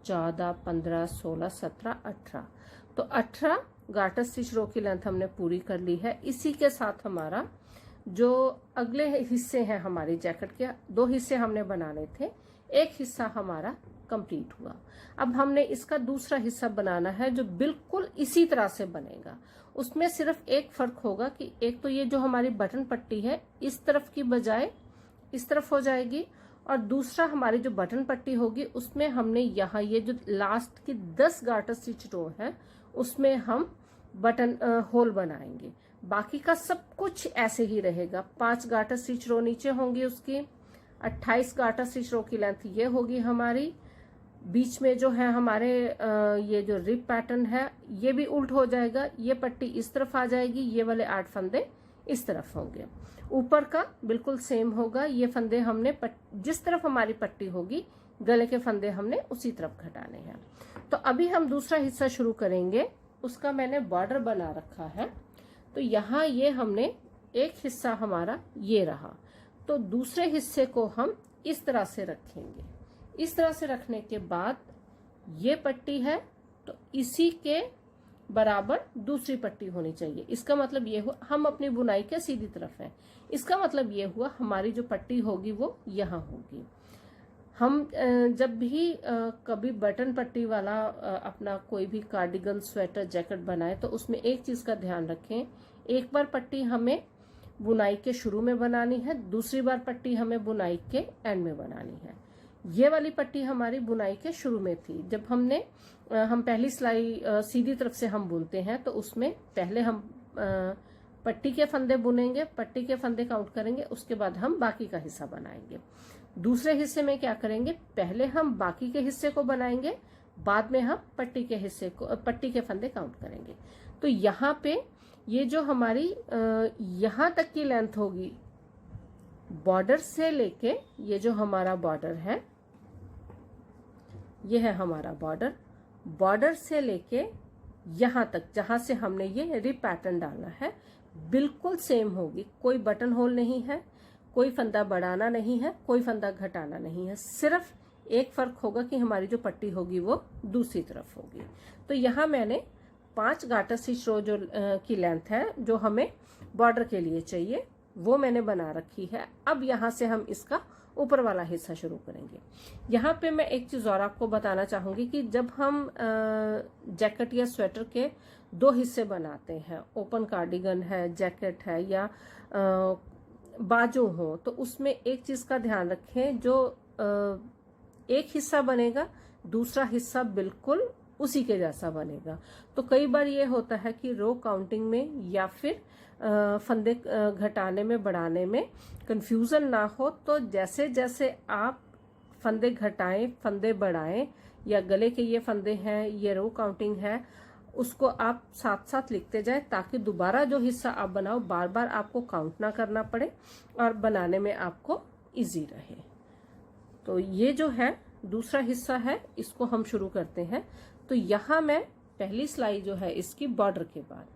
14 15 16 17 18। तो 18 गार्टर स्टिच रो की लेंथ हमने पूरी कर ली है। इसी के साथ हमारा जो अगले हिस्से हैं हमारी जैकेट के, 2 हिस्से हमने बनाने थे, एक हिस्सा हमारा कंप्लीट हुआ। अब हमने इसका दूसरा हिस्सा बनाना है जो बिल्कुल इसी तरह से बनेगा। उसमें सिर्फ एक फर्क होगा कि एक तो ये जो हमारी बटन पट्टी है इस तरफ की बजाय इस तरफ हो जाएगी, और दूसरा हमारी जो बटन पट्टी होगी उसमें हमने यहाँ ये जो लास्ट की 10 गार्टर स्टिच रो है उसमें हम बटन होल बनाएंगे। बाकी का सब कुछ ऐसे ही रहेगा। 5 गार्टर स्टिच रो नीचे होंगी उसकी, 28 गार्टर स्टिच रो की लेंथ ये होगी हमारी। बीच में जो है हमारे ये जो रिप पैटर्न है ये भी उल्ट हो जाएगा, ये पट्टी इस तरफ आ जाएगी, ये वाले 8 फंदे इस तरफ होंगे। ऊपर का बिल्कुल सेम होगा, ये फंदे हमने जिस तरफ हमारी पट्टी होगी गले के फंदे हमने उसी तरफ घटाने हैं। तो अभी हम दूसरा हिस्सा शुरू करेंगे। उसका मैंने बॉर्डर बना रखा है। तो यहाँ ये हमने एक हिस्सा हमारा ये रहा, तो दूसरे हिस्से को हम इस तरह से रखेंगे। इस तरह से रखने के बाद ये पट्टी है तो इसी के बराबर दूसरी पट्टी होनी चाहिए। इसका मतलब ये हुआ हम अपनी बुनाई के सीधी तरफ हैं। इसका मतलब ये हुआ हमारी जो पट्टी होगी वो यहाँ होगी। हम जब भी कभी बटन पट्टी वाला अपना कोई भी कार्डिगन, स्वेटर, जैकेट बनाए तो उसमें एक चीज का ध्यान रखें, एक बार पट्टी हमें बुनाई के शुरू में बनानी है, दूसरी बार पट्टी हमें बुनाई के एंड में बनानी है। ये वाली पट्टी हमारी बुनाई के शुरू में थी। जब हम पहली सिलाई सीधी तरफ से हम बुनते हैं तो उसमें पहले हम पट्टी के फंदे बुनेंगे, पट्टी के फंदे काउंट करेंगे, उसके बाद हम बाकी का हिस्सा बनाएंगे। दूसरे हिस्से में क्या करेंगे, पहले हम बाकी के हिस्से को बनाएंगे, बाद में हम पट्टी के फंदे काउंट करेंगे। तो यहाँ पे ये जो हमारी यहाँ तक की लेंथ होगी बॉर्डर से लेके, ये जो हमारा बॉर्डर है ये है हमारा बॉर्डर, बॉर्डर से लेके यहाँ तक जहां से हमने ये रिप पैटर्न डालना है बिल्कुल सेम होगी। कोई बटन होल नहीं है, कोई फंदा बढ़ाना नहीं है, कोई फंदा घटाना नहीं है। सिर्फ एक फर्क होगा कि हमारी जो पट्टी होगी वो दूसरी तरफ होगी। तो यहाँ मैंने 5 गार्टर स्टिच रो जो की लेंथ है जो हमें बॉर्डर के लिए चाहिए वो मैंने बना रखी है। अब यहाँ से हम इसका ऊपर वाला हिस्सा शुरू करेंगे। यहाँ पे मैं एक चीज और आपको बताना चाहूंगी कि जब हम जैकेट या स्वेटर के 2 हिस्से बनाते हैं, ओपन कार्डिगन है, जैकेट है या बाजू हो, तो उसमें एक चीज का ध्यान रखें, जो एक हिस्सा बनेगा दूसरा हिस्सा बिल्कुल उसी के जैसा बनेगा। तो कई बार ये होता है कि रो काउंटिंग में या फिर फंदे घटाने में बढ़ाने में कंफ्यूजन ना हो, तो जैसे जैसे आप फंदे घटाएं, फंदे बढ़ाएं, या गले के ये फंदे हैं, ये रो काउंटिंग है, उसको आप साथ साथ लिखते जाएं ताकि दोबारा जो हिस्सा आप बनाओ बार बार आपको काउंट ना करना पड़े और बनाने में आपको इजी रहे। तो ये जो है दूसरा हिस्सा है, इसको हम शुरू करते हैं। तो यहाँ मैं पहली सिलाई जो है इसकी बॉर्डर के बाद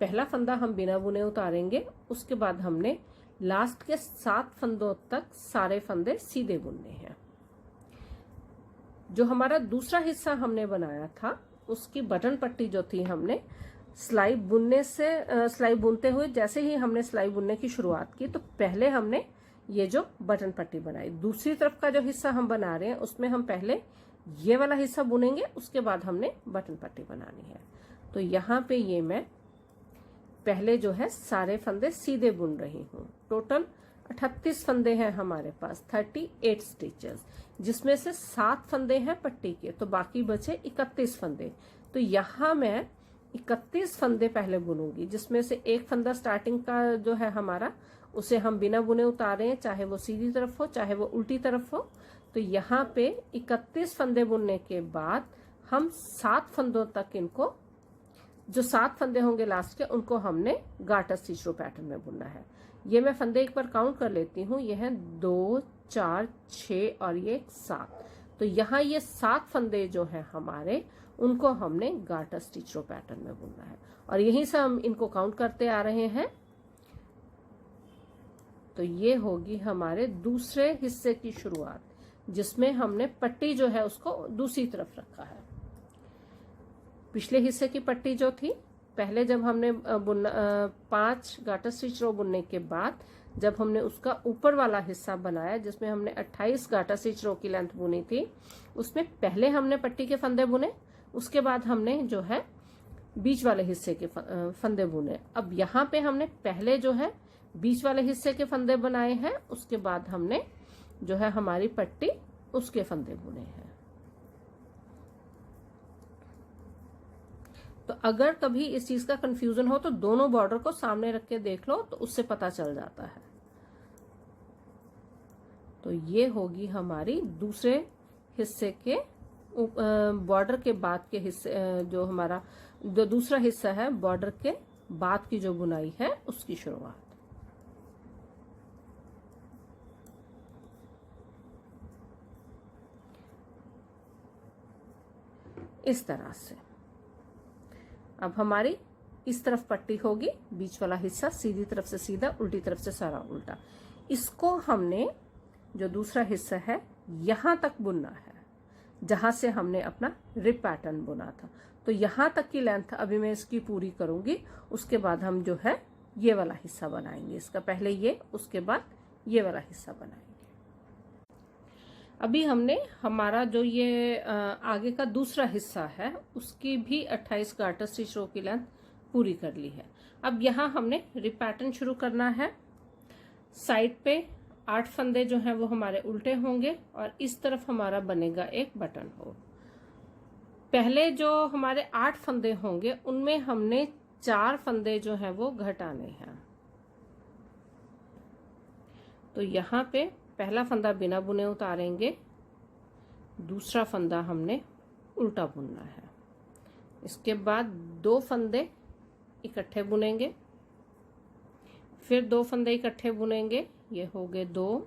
पहला फंदा हम बिना बुने उतारेंगे, उसके बाद हमने लास्ट के 7 फंदों तक सारे फंदे सीधे बुनने हैं। जो हमारा दूसरा हिस्सा हमने बनाया था उसकी बटन पट्टी जो थी, हमने सिलाई बुनते हुए जैसे ही हमने सिलाई बुनने की शुरुआत की तो पहले हमने ये जो बटन पट्टी बनाई। दूसरी तरफ का जो हिस्सा हम बना रहे हैं उसमें हम पहले ये वाला हिस्सा बुनेंगे, उसके बाद हमने बटन पट्टी बनानी है। तो यहाँ पे ये मैं पहले जो है सारे फंदे सीधे बुन रही हूँ। टोटल 38 फंदे हैं हमारे पास, 38 स्टिचेस, जिसमें से 7 फंदे हैं पट्टी के, तो बाकी बचे 31 फंदे। तो यहाँ मैं 31 फंदे पहले बुनूंगी, जिसमें से एक फंदा स्टार्टिंग का जो है हमारा उसे हम बिना बुने उतारे, चाहे वो सीधी तरफ हो चाहे वो उल्टी तरफ हो। तो यहाँ पे 31 फंदे बुनने के बाद हम 7 फंदों तक इनको, जो 7 फंदे होंगे लास्ट के, उनको हमने गार्टर स्टिच रो पैटर्न में बुनना है। ये मैं फंदे एक बार काउंट कर लेती हूँ, ये है 2 4 6 और ये 7। तो यहाँ ये 7 फंदे जो हैं हमारे, उनको हमने गार्टर स्टिच रो पैटर्न में बुनना है और यहीं से हम इनको काउंट करते आ रहे हैं। तो ये होगी हमारे दूसरे हिस्से की शुरुआत, जिसमें हमने पट्टी जो है उसको दूसरी तरफ रखा है। पिछले हिस्से की पट्टी जो थी, पहले जब हमने 5 गाटर स्टिच रो बुनने के बाद जब हमने उसका ऊपर वाला हिस्सा बनाया, जिसमें हमने 28 गाटर स्टिच रो की लेंथ बुनी थी, उसमें पहले हमने पट्टी के फंदे बुने, उसके बाद हमने जो है बीच वाले हिस्से के फंदे बुने। अब यहाँ पे हमने पहले जो है बीच वाले हिस्से के फंदे बनाए हैं, उसके बाद हमने जो है हमारी पट्टी उसके फंदे बुने हैं। तो अगर कभी इस चीज का कंफ्यूजन हो तो दोनों बॉर्डर को सामने रख के देख लो, तो उससे पता चल जाता है। तो ये होगी हमारी दूसरे हिस्से के बॉर्डर के बाद के हिस्से, जो हमारा जो दूसरा हिस्सा है बॉर्डर के बाद की जो बुनाई है उसकी शुरुआत। इस तरह से अब हमारी इस तरफ पट्टी होगी, बीच वाला हिस्सा सीधी तरफ से सीधा, उल्टी तरफ से सारा उल्टा। इसको हमने जो दूसरा हिस्सा है यहां तक बुनना है, जहां से हमने अपना रिप पैटर्न बुना था। तो यहां तक की लेंथ अभी मैं इसकी पूरी करूंगी, उसके बाद हम जो है ये वाला हिस्सा बनाएंगे। इसका पहले ये, उसके बाद ये वाला हिस्सा बनाएंगे। अभी हमने हमारा जो ये आगे का दूसरा हिस्सा है उसकी भी 28 गाटर स्टिच रो की लेंथ पूरी कर ली है। अब यहाँ हमने रिप पैटर्न शुरू करना है। साइड पे 8 फंदे जो हैं वो हमारे उल्टे होंगे और इस तरफ हमारा बनेगा एक बटन होल। पहले जो हमारे 8 फंदे होंगे उनमें हमने 4 फंदे जो हैं वो घटाने हैं। तो यहाँ पे पहला फंदा बिना बुने उतारेंगे, दूसरा फंदा हमने उल्टा बुनना है। इसके बाद 2 फंदे इकट्ठे बुनेंगे, फिर 2 फंदे इकट्ठे बुनेंगे, ये हो गए 2,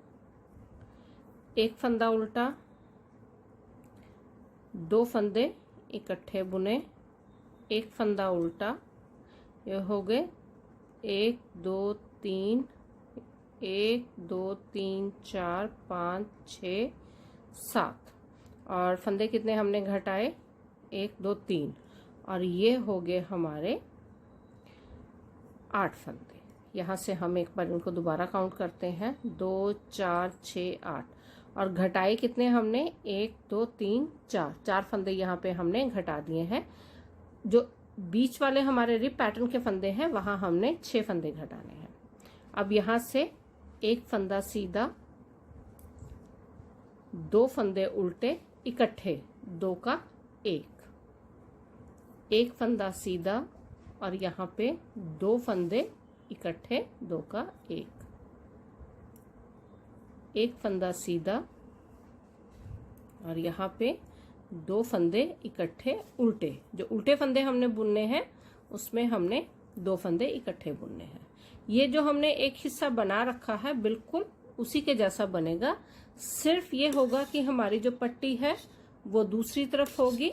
एक फंदा उल्टा, 2 फंदे इकट्ठे बुने, एक फंदा उल्टा, ये हो गए 1 2 3, 1 2 3 4 5 6 7 और फंदे कितने हमने घटाए, 1 2 3, और ये हो गए हमारे 8 फंदे। यहाँ से हम एक बार इनको दोबारा काउंट करते हैं, 2 4 6 8, और घटाए कितने हमने, 1 2 3 4 फंदे यहाँ पे हमने घटा दिए हैं। जो बीच वाले हमारे रिप पैटर्न के फंदे हैं वहां हमने 6 फंदे घटाने हैं। अब यहाँ से एक फंदा सीधा, 2 फंदे उल्टे इकट्ठे, 2 का 1, एक फंदा सीधा और यहाँ पे 2 फंदे इकट्ठे, 2 का 1, एक फंदा सीधा और यहाँ पे 2 फंदे इकट्ठे उल्टे। जो उल्टे फंदे हमने बुनने हैं उसमें हमने 2 फंदे इकट्ठे बुनने हैं। ये जो हमने एक हिस्सा बना रखा है बिल्कुल उसी के जैसा बनेगा, सिर्फ ये होगा कि हमारी जो पट्टी है वो दूसरी तरफ होगी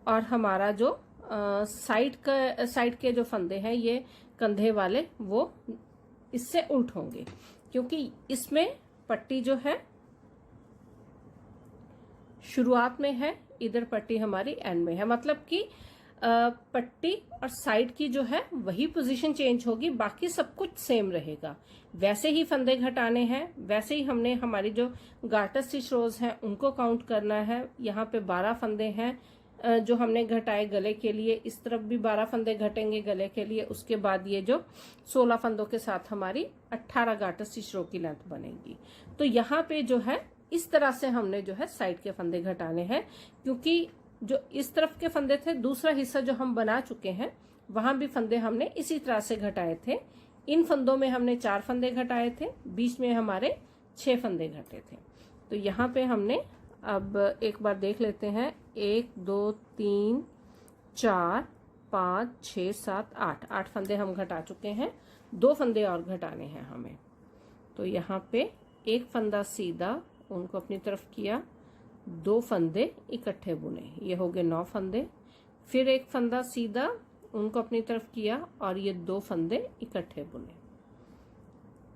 और हमारा जो साइड के जो फंदे हैं ये कंधे वाले वो इससे उल्ट होंगे, क्योंकि इसमें पट्टी जो है शुरुआत में है, इधर पट्टी हमारी एंड में है। मतलब कि पट्टी और साइड की जो है वही पोजीशन चेंज होगी, बाकी सब कुछ सेम रहेगा। वैसे ही फंदे घटाने हैं, वैसे ही हमने हमारी जो गार्टर स्टिच रोज हैं उनको काउंट करना है। यहाँ पे 12 फंदे हैं जो हमने घटाए गले के लिए, इस तरफ भी 12 फंदे घटेंगे गले के लिए। उसके बाद ये जो 16 फंदों के साथ हमारी 18 गार्टर स्टिच रो की लेंथ बनेगी। तो यहाँ पे जो है इस तरह से हमने जो है साइड के फंदे घटाने हैं, क्योंकि जो इस तरफ के फंदे थे, दूसरा हिस्सा जो हम बना चुके हैं वहां भी फंदे हमने इसी तरह से घटाए थे। इन फंदों में हमने 4 फंदे घटाए थे, बीच में हमारे 6 फंदे घटे थे। तो यहाँ पे हमने अब एक बार देख लेते हैं, 1 2 3 4 5 6 7 8 फंदे हम घटा चुके हैं, 2 फंदे और घटाने हैं हमें। तो यहाँ पे एक फंदा सीधा, उनको अपनी तरफ किया, 2 फंदे इकट्ठे बुने, ये हो गए 9 फंदे। फिर एक फंदा सीधा, उनको अपनी तरफ किया और ये 2 फंदे इकट्ठे बुने।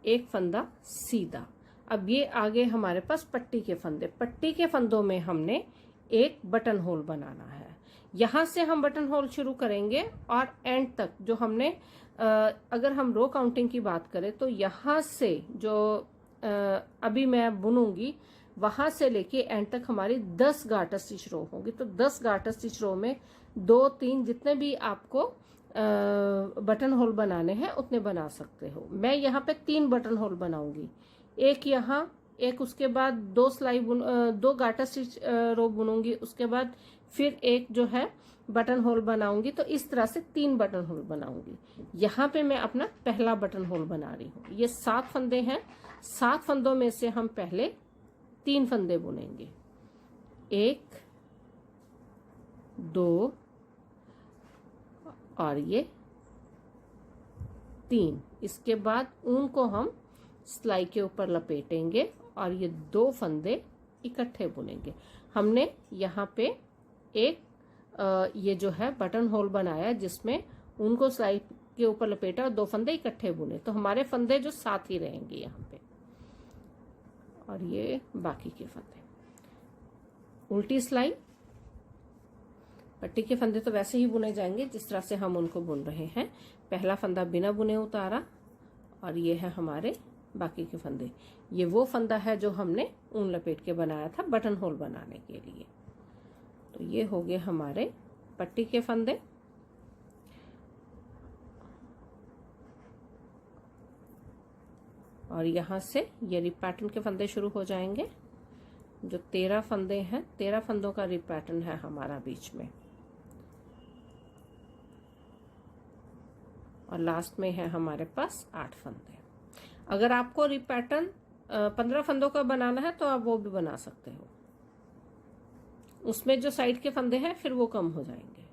एक फंदा सीधा। अब ये आगे हमारे पास पट्टी के फंदे, पट्टी के फंदों में हमने एक बटन होल बनाना है। यहाँ से हम बटन होल शुरू करेंगे और एंड तक जो हमने अगर हम रो काउंटिंग की बात करें तो यहाँ से जो अभी मैं बुनूंगी वहां से लेके एंड तक हमारी 10 गार्टर स्टिच रो होगी। तो 10 गार्टर स्टिच रो में 2-3 जितने भी आपको बटन होल बनाने हैं उतने बना सकते हो। मैं यहाँ पे 3 बटन होल बनाऊंगी, एक यहाँ, एक उसके बाद 2 गार्टर स्टिच रो बुनूंगी, उसके बाद फिर एक जो है बटन होल बनाऊंगी। तो इस तरह से 3 बटन होल बनाऊंगी। यहाँ पे मैं अपना पहला बटन होल बना रही हूँ। ये 7 फंदे हैं, 7 फंदों में से हम पहले 3 फंदे बुनेंगे, 1 2 और ये 3। इसके बाद ऊन को हम सिलाई के ऊपर लपेटेंगे और ये 2 फंदे इकट्ठे बुनेंगे। हमने यहाँ पे एक ये जो है बटन होल बनाया जिसमें ऊन को सिलाई के ऊपर लपेटा और 2 फंदे इकट्ठे बुने। तो हमारे फंदे जो 7 ही रहेंगे यहाँ पे, और ये बाकी के फंदे। उल्टी सिलाई, पट्टी के फंदे तो वैसे ही बुने जाएंगे जिस तरह से हम उनको बुन रहे हैं। पहला फंदा बिना बुने उतारा और ये है हमारे बाकी के फंदे। ये वो फंदा है जो हमने ऊन लपेट के बनाया था बटन होल बनाने के लिए। तो ये हो गए हमारे पट्टी के फंदे। और यहाँ से ये रिप पैटर्न के फंदे शुरू हो जाएंगे। जो 13 फंदे हैं, 13 फंदों का रिप पैटर्न है हमारा बीच में, और लास्ट में है हमारे पास 8 फंदे। अगर आपको रिप पैटर्न 15 फंदों का बनाना है तो आप वो भी बना सकते हो। उसमें जो साइड के फंदे हैं फिर वो कम हो जाएंगे।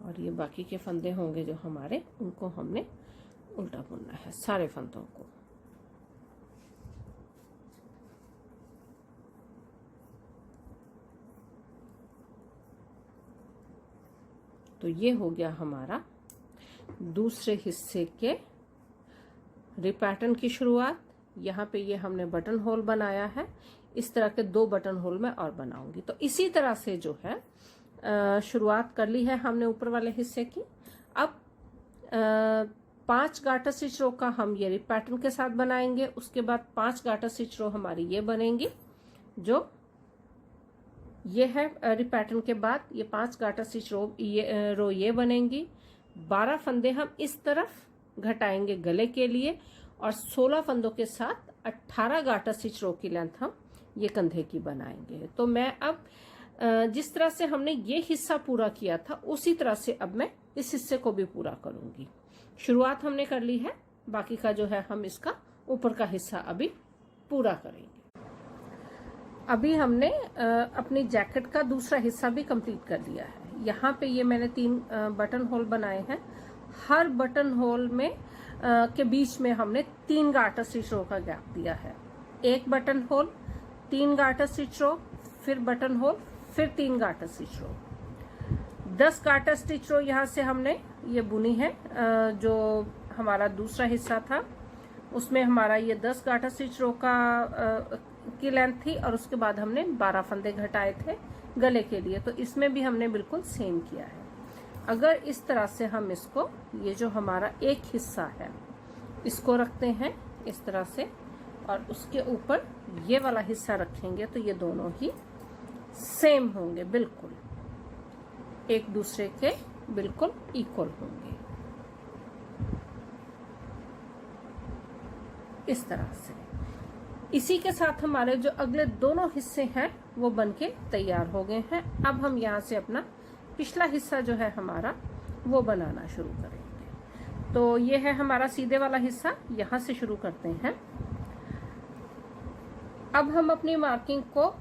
और ये बाकी के फंदे होंगे जो हमारे, उनको हमने उल्टा बुनना है सारे फंदों को। तो ये हो गया हमारा दूसरे हिस्से के रिप पैटर्न की शुरुआत। यहाँ पे ये हमने बटन होल बनाया है, इस तरह के 2 बटन होल मैं और बनाऊंगी। तो इसी तरह से जो है शुरुआत कर ली है हमने ऊपर वाले हिस्से की। अब 5 गार्टर स्टिच रो का हम ये रिप पैटर्न के साथ बनाएंगे। उसके बाद 5 गार्टर स्टिच रो हमारी ये बनेंगी, जो ये है रिप पैटर्न के बाद ये 5 गार्टर स्टिच रो ये बनेंगी। 12 फंदे हम इस तरफ घटाएंगे गले के लिए, और 16 फंदों के साथ 18 गार्टर स्टिच रो की लेंथ हम ये कंधे की बनाएंगे। तो मैं अब जिस तरह से हमने ये हिस्सा पूरा किया था उसी तरह से अब मैं इस हिस्से को भी पूरा करूंगी। शुरुआत हमने कर ली है, बाकी का जो है हम इसका ऊपर का हिस्सा अभी पूरा करेंगे। अभी हमने अपनी जैकेट का दूसरा हिस्सा भी कंप्लीट कर लिया है। यहाँ पे ये मैंने 3 बटन होल बनाए हैं। हर बटन होल में के बीच में हमने 3 गार्टर स्टिच रो का गैप दिया है। 1 बटन होल, 3 गार्टर स्टिच रो, फिर बटन होल, फिर 3 गार्टर स्टिच रो। 10 गार्टर स्टिच रो यहाँ से हमने ये बुनी है। जो हमारा दूसरा हिस्सा था उसमें हमारा ये 10 गार्टर स्टिच रो का की लेंथ थी, और उसके बाद हमने 12 फंदे घटाए थे गले के लिए। तो इसमें भी हमने बिल्कुल सेम किया है। अगर इस तरह से हम इसको, ये जो हमारा एक हिस्सा है इसको रखते हैं इस तरह से, और उसके ऊपर ये वाला हिस्सा रखेंगे, तो ये दोनों ही सेम होंगे, बिल्कुल एक दूसरे के बिल्कुल इक्वल होंगे इस तरह से। इसी के साथ हमारे जो अगले दोनों हिस्से हैं वो बनके तैयार हो गए हैं। अब हम यहाँ से अपना पिछला हिस्सा जो है हमारा वो बनाना शुरू करेंगे। तो ये है हमारा सीधे वाला हिस्सा, यहाँ से शुरू करते हैं। अब हम अपनी मार्किंग को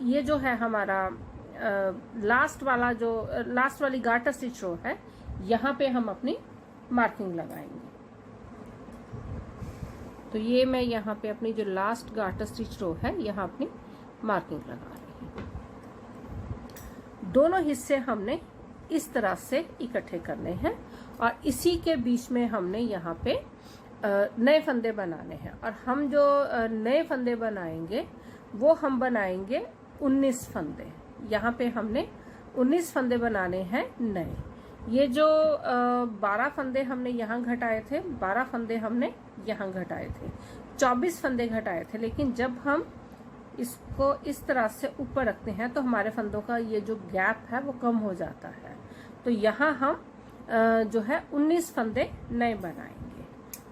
ये जो है हमारा लास्ट वाली गार्टर स्टिच रो है, यहाँ पे हम अपनी मार्किंग लगाएंगे। तो ये मैं यहाँ पे अपनी जो लास्ट गार्टर स्टिच रो है यहाँ अपनी मार्किंग लगा रही हूँ। दोनों हिस्से हमने इस तरह से इकट्ठे करने हैं और इसी के बीच में हमने यहाँ पे नए फंदे बनाने हैं। और हम जो नए फंदे बनाएंगे वो हम बनाएंगे 19 फंदे। यहाँ पे हमने 19 फंदे बनाने हैं नए। ये जो 12 फंदे हमने यहाँ घटाए थे, 12 फंदे हमने यहाँ घटाए थे, 24 फंदे घटाए थे। लेकिन जब हम इसको इस तरह से ऊपर रखते हैं तो हमारे फंदों का ये जो गैप है वो कम हो जाता है। तो यहाँ हम जो है 19 फंदे नए बनाएंगे।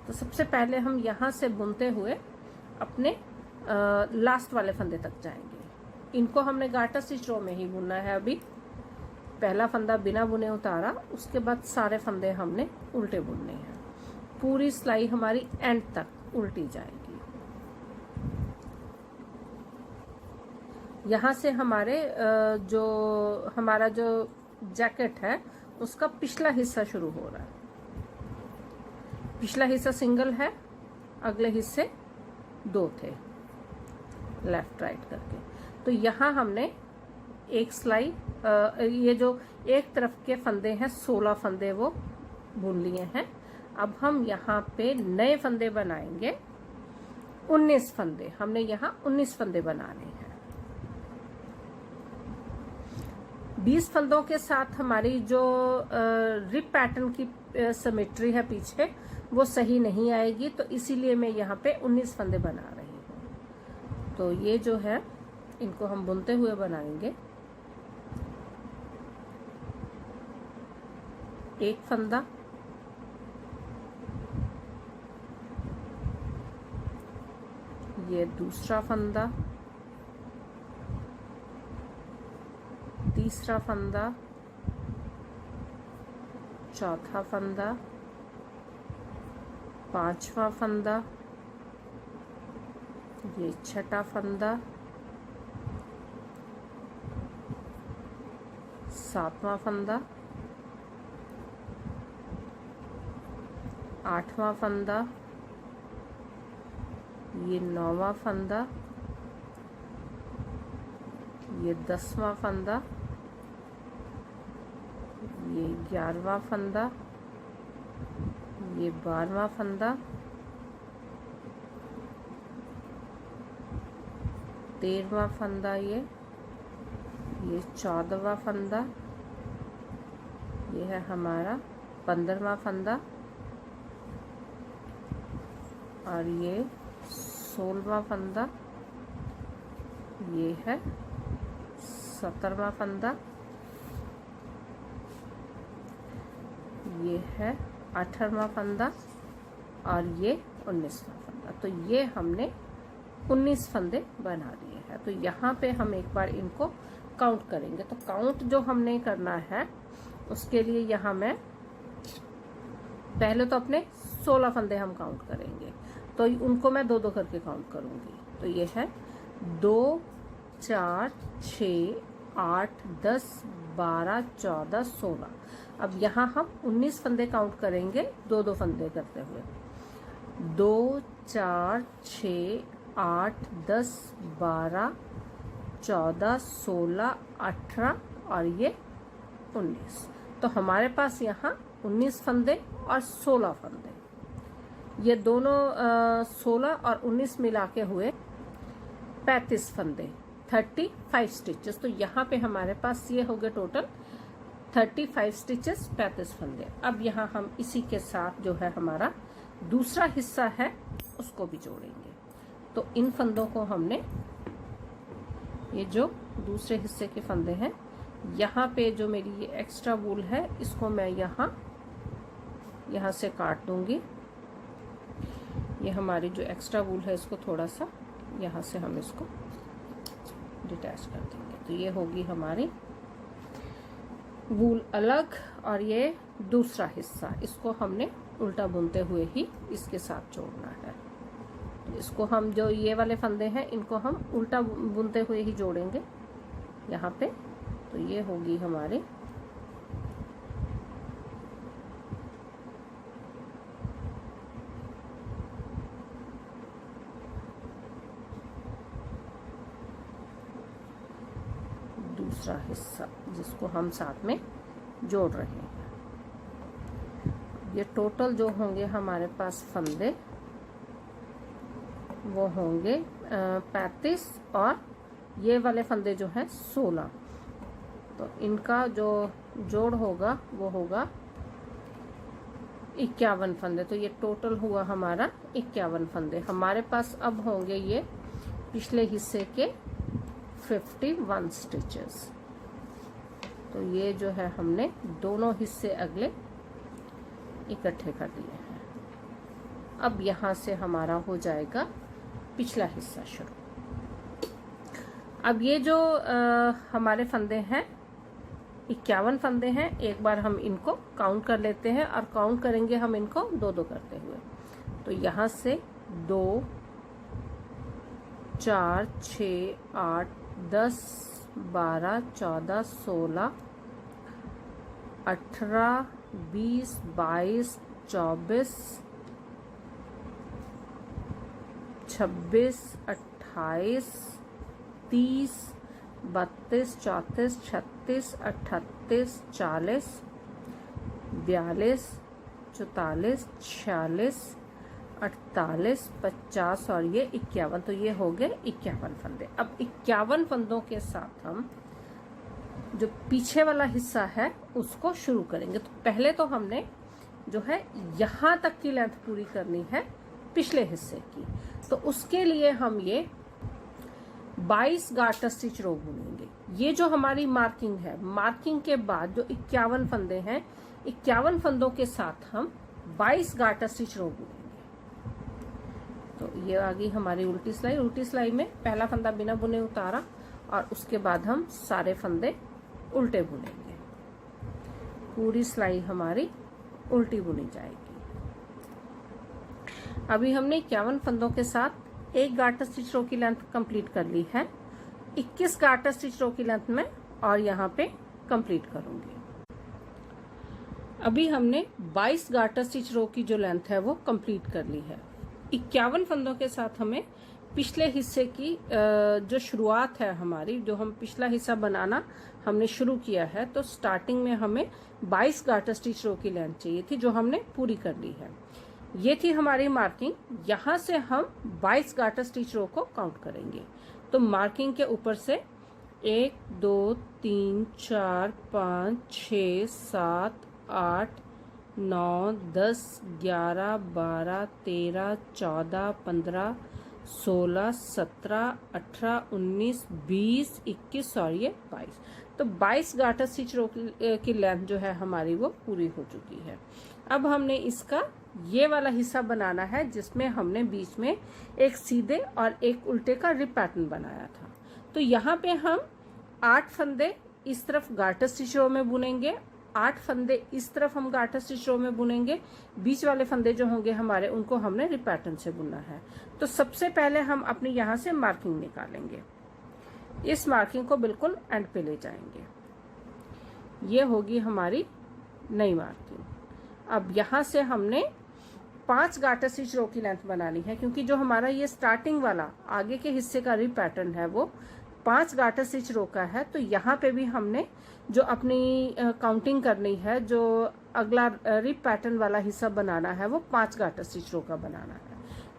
तो सबसे पहले हम यहाँ से बुनते हुए अपने लास्ट वाले फंदे तक जाएंगे। इनको हमने गार्टर स्टिच रो में ही बुनना है। अभी पहला फंदा बिना बुने उतारा, उसके बाद सारे फंदे हमने उल्टे बुनने हैं। पूरी सिलाई हमारी एंड तक उल्टी जाएगी। यहाँ से हमारे हमारा जो जैकेट है उसका पिछला हिस्सा शुरू हो रहा है। पिछला हिस्सा सिंगल है, अगले हिस्से 2 थे लेफ्ट राइट करके। तो यहाँ हमने एक सिलाई ये जो एक तरफ के फंदे हैं 16 फंदे वो बुन लिए हैं। अब हम यहाँ पे नए फंदे बनाएंगे 19 फंदे। हमने यहाँ 19 फंदे बनाने हैं। 20 फंदों के साथ हमारी जो रिप पैटर्न की सिमेट्री है पीछे वो सही नहीं आएगी, तो इसीलिए मैं यहाँ पे 19 फंदे बना रही हूँ। तो ये जो है इनको हम बुनते हुए बनाएंगे। एक फंदा, ये दूसरा फंदा, तीसरा फंदा, चौथा फंदा, पांचवा फंदा, ये छठा फंदा, सातवां फंदा, आठवां फंदा, ये 9वां फंदा, ये 10वां फंदा, ये 11वां फंदा, ये 12वां फंदा, 13वां फंदा, ये 14वां फंदा, ये है हमारा 15वां फंदा और ये 16वां फंदा, ये है 17वां फंदा, ये है 18वां फंदा और ये 19वां फंदा। तो ये हमने 19 फंदे बना लिए हैं। तो यहाँ पे हम एक बार इनको काउंट करेंगे। तो काउंट जो हमने करना है उसके लिए यहाँ मैं पहले तो अपने 16 फंदे हम काउंट करेंगे। तो उनको मैं 2-2 करके काउंट करूँगी। तो ये है 2, 4, 6, 8, 10, 12, 14, 16। अब यहाँ हम 19 फंदे काउंट करेंगे 2-2 फंदे करते हुए। 2, 4, 6, 8, 10, 12, 14, 16, 18 और ये 19। तो हमारे पास यहाँ 19 फंदे और 16 फंदे, ये दोनों 16 और 19 मिला के हुए 35 फंदे, 35 स्टिचेस। तो यहाँ पे हमारे पास ये हो गए टोटल 35 स्टिचेस, 35 फंदे। अब यहाँ हम इसी के साथ जो है हमारा दूसरा हिस्सा है उसको भी जोड़ेंगे। तो इन फंदों को हमने, ये जो दूसरे हिस्से के फंदे हैं, यहाँ पे जो मेरी ये एक्स्ट्रा वूल है इसको मैं यहाँ से काट दूंगी। ये हमारी जो एक्स्ट्रा वूल है इसको थोड़ा सा यहाँ से हम इसको डिटैच कर देंगे। तो ये होगी हमारी वूल अलग और ये दूसरा हिस्सा, इसको हमने उल्टा बुनते हुए ही इसके साथ जोड़ना है। तो इसको हम जो ये वाले फंदे हैं इनको हम उल्टा बुनते हुए ही जोड़ेंगे यहाँ पे। तो ये होगी हमारी दूसरा हिस्सा, जिसको हम साथ में जोड़ रहे हैं। ये टोटल जो होंगे हमारे पास फंदे वो होंगे 35 और ये वाले फंदे जो हैं 16। तो इनका जो जोड़ होगा वो होगा 51 फंदे। तो ये टोटल हुआ हमारा 51 फंदे। हमारे पास अब होंगे ये पिछले हिस्से के 51 स्टिचेस। तो ये जो है हमने दोनों हिस्से अगले इकट्ठे कर दिए हैं। अब यहाँ से हमारा हो जाएगा पिछला हिस्सा शुरू। अब ये जो हमारे फंदे हैं 51 फंदे हैं। एक बार हम इनको काउंट कर लेते हैं और काउंट करेंगे हम इनको 2-2 करते हुए। तो यहाँ से 2, 4, 6, 8, 10, 12, 14, 16, 18, 20, 22, 24, 26, 28, 30, 32, 34, 36, 38, 40, 42, 44, 46, 48, 50 और ये 51। तो ये हो गए 51 फंदे। अब 51 फंदों के साथ हम जो पीछे वाला हिस्सा है उसको शुरू करेंगे। तो पहले तो हमने जो है यहाँ तक की लेंथ पूरी करनी है पिछले हिस्से की। तो उसके लिए हम ये 22 गार्टर स्टिच रो बुनेंगे। ये जो हमारी मार्किंग है, मार्किंग के बाद जो 51 फंदे हैं, 51 फंदों के साथ हम 22 गार्टर स्टिच रो बुनेंगे। तो ये आ गई हमारी उल्टी सिलाई। उल्टी सिलाई में पहला फंदा बिना बुने उतारा और उसके बाद हम सारे फंदे उल्टे बुनेंगे। पूरी सिलाई हमारी उल्टी बुनी जाएगी। अभी हमने 51 फंदों के साथ एक गार्टर स्टिच रो की लेंथ कंप्लीट कर ली है। 21 गार्टर स्टिच रो की लेंथ में और यहाँ पे कंप्लीट करूंगी। अभी हमने 22 गार्टर स्टिच रो की जो लेंथ है वो कंप्लीट कर ली है। 51 फंदों के साथ हमें पिछले हिस्से की जो शुरुआत है हमारी, जो हम पिछला हिस्सा बनाना हमने शुरू किया है, तो स्टार्टिंग में हमें 22 गार्टर स्टिच रो की लेंथ चाहिए थी जो हमने पूरी कर ली है। ये थी हमारी मार्किंग। यहाँ से हम 22 गार्टर स्टिच रो को काउंट करेंगे। तो मार्किंग के ऊपर से 1, 2, 3, 4, 5, 6, 7, 8, 9, 10, 11, 12, 13, 14, 15, 16, 17, 18, 19, 20, 21 और ये 22। तो 22 गार्टर स्टिच रो की लेंथ जो है हमारी वो पूरी हो चुकी है। अब हमने इसका ये वाला हिस्सा बनाना है जिसमें हमने बीच में एक सीधे और एक उल्टे का रिप पैटर्न बनाया था। तो यहाँ पे हम 8 फंदे इस तरफ गार्टर स्टिच रो में बुनेंगे, 8 फंदे इस तरफ हम गार्टर स्टिच रो में बुनेंगे। बीच वाले फंदे जो होंगे हमारे उनको हमने रिप पैटर्न से बुनना है। तो सबसे पहले हम अपनी यहाँ से मार्किंग निकालेंगे। इस मार्किंग को बिल्कुल एंड पे ले जाएंगे। ये होगी हमारी नई मार्किंग। अब यहाँ से हमने 5 गार्टर स्टिच रो की लेंथ बनानी है, क्योंकि जो हमारा ये स्टार्टिंग वाला आगे के हिस्से का रिप पैटर्न है वो 5 गार्टर स्टिच रो का है। तो यहाँ पे भी हमने जो अपनी काउंटिंग करनी है, जो अगला रिप पैटर्न वाला हिस्सा बनाना है वो 5 गार्टर स्टिच रो का बनाना है।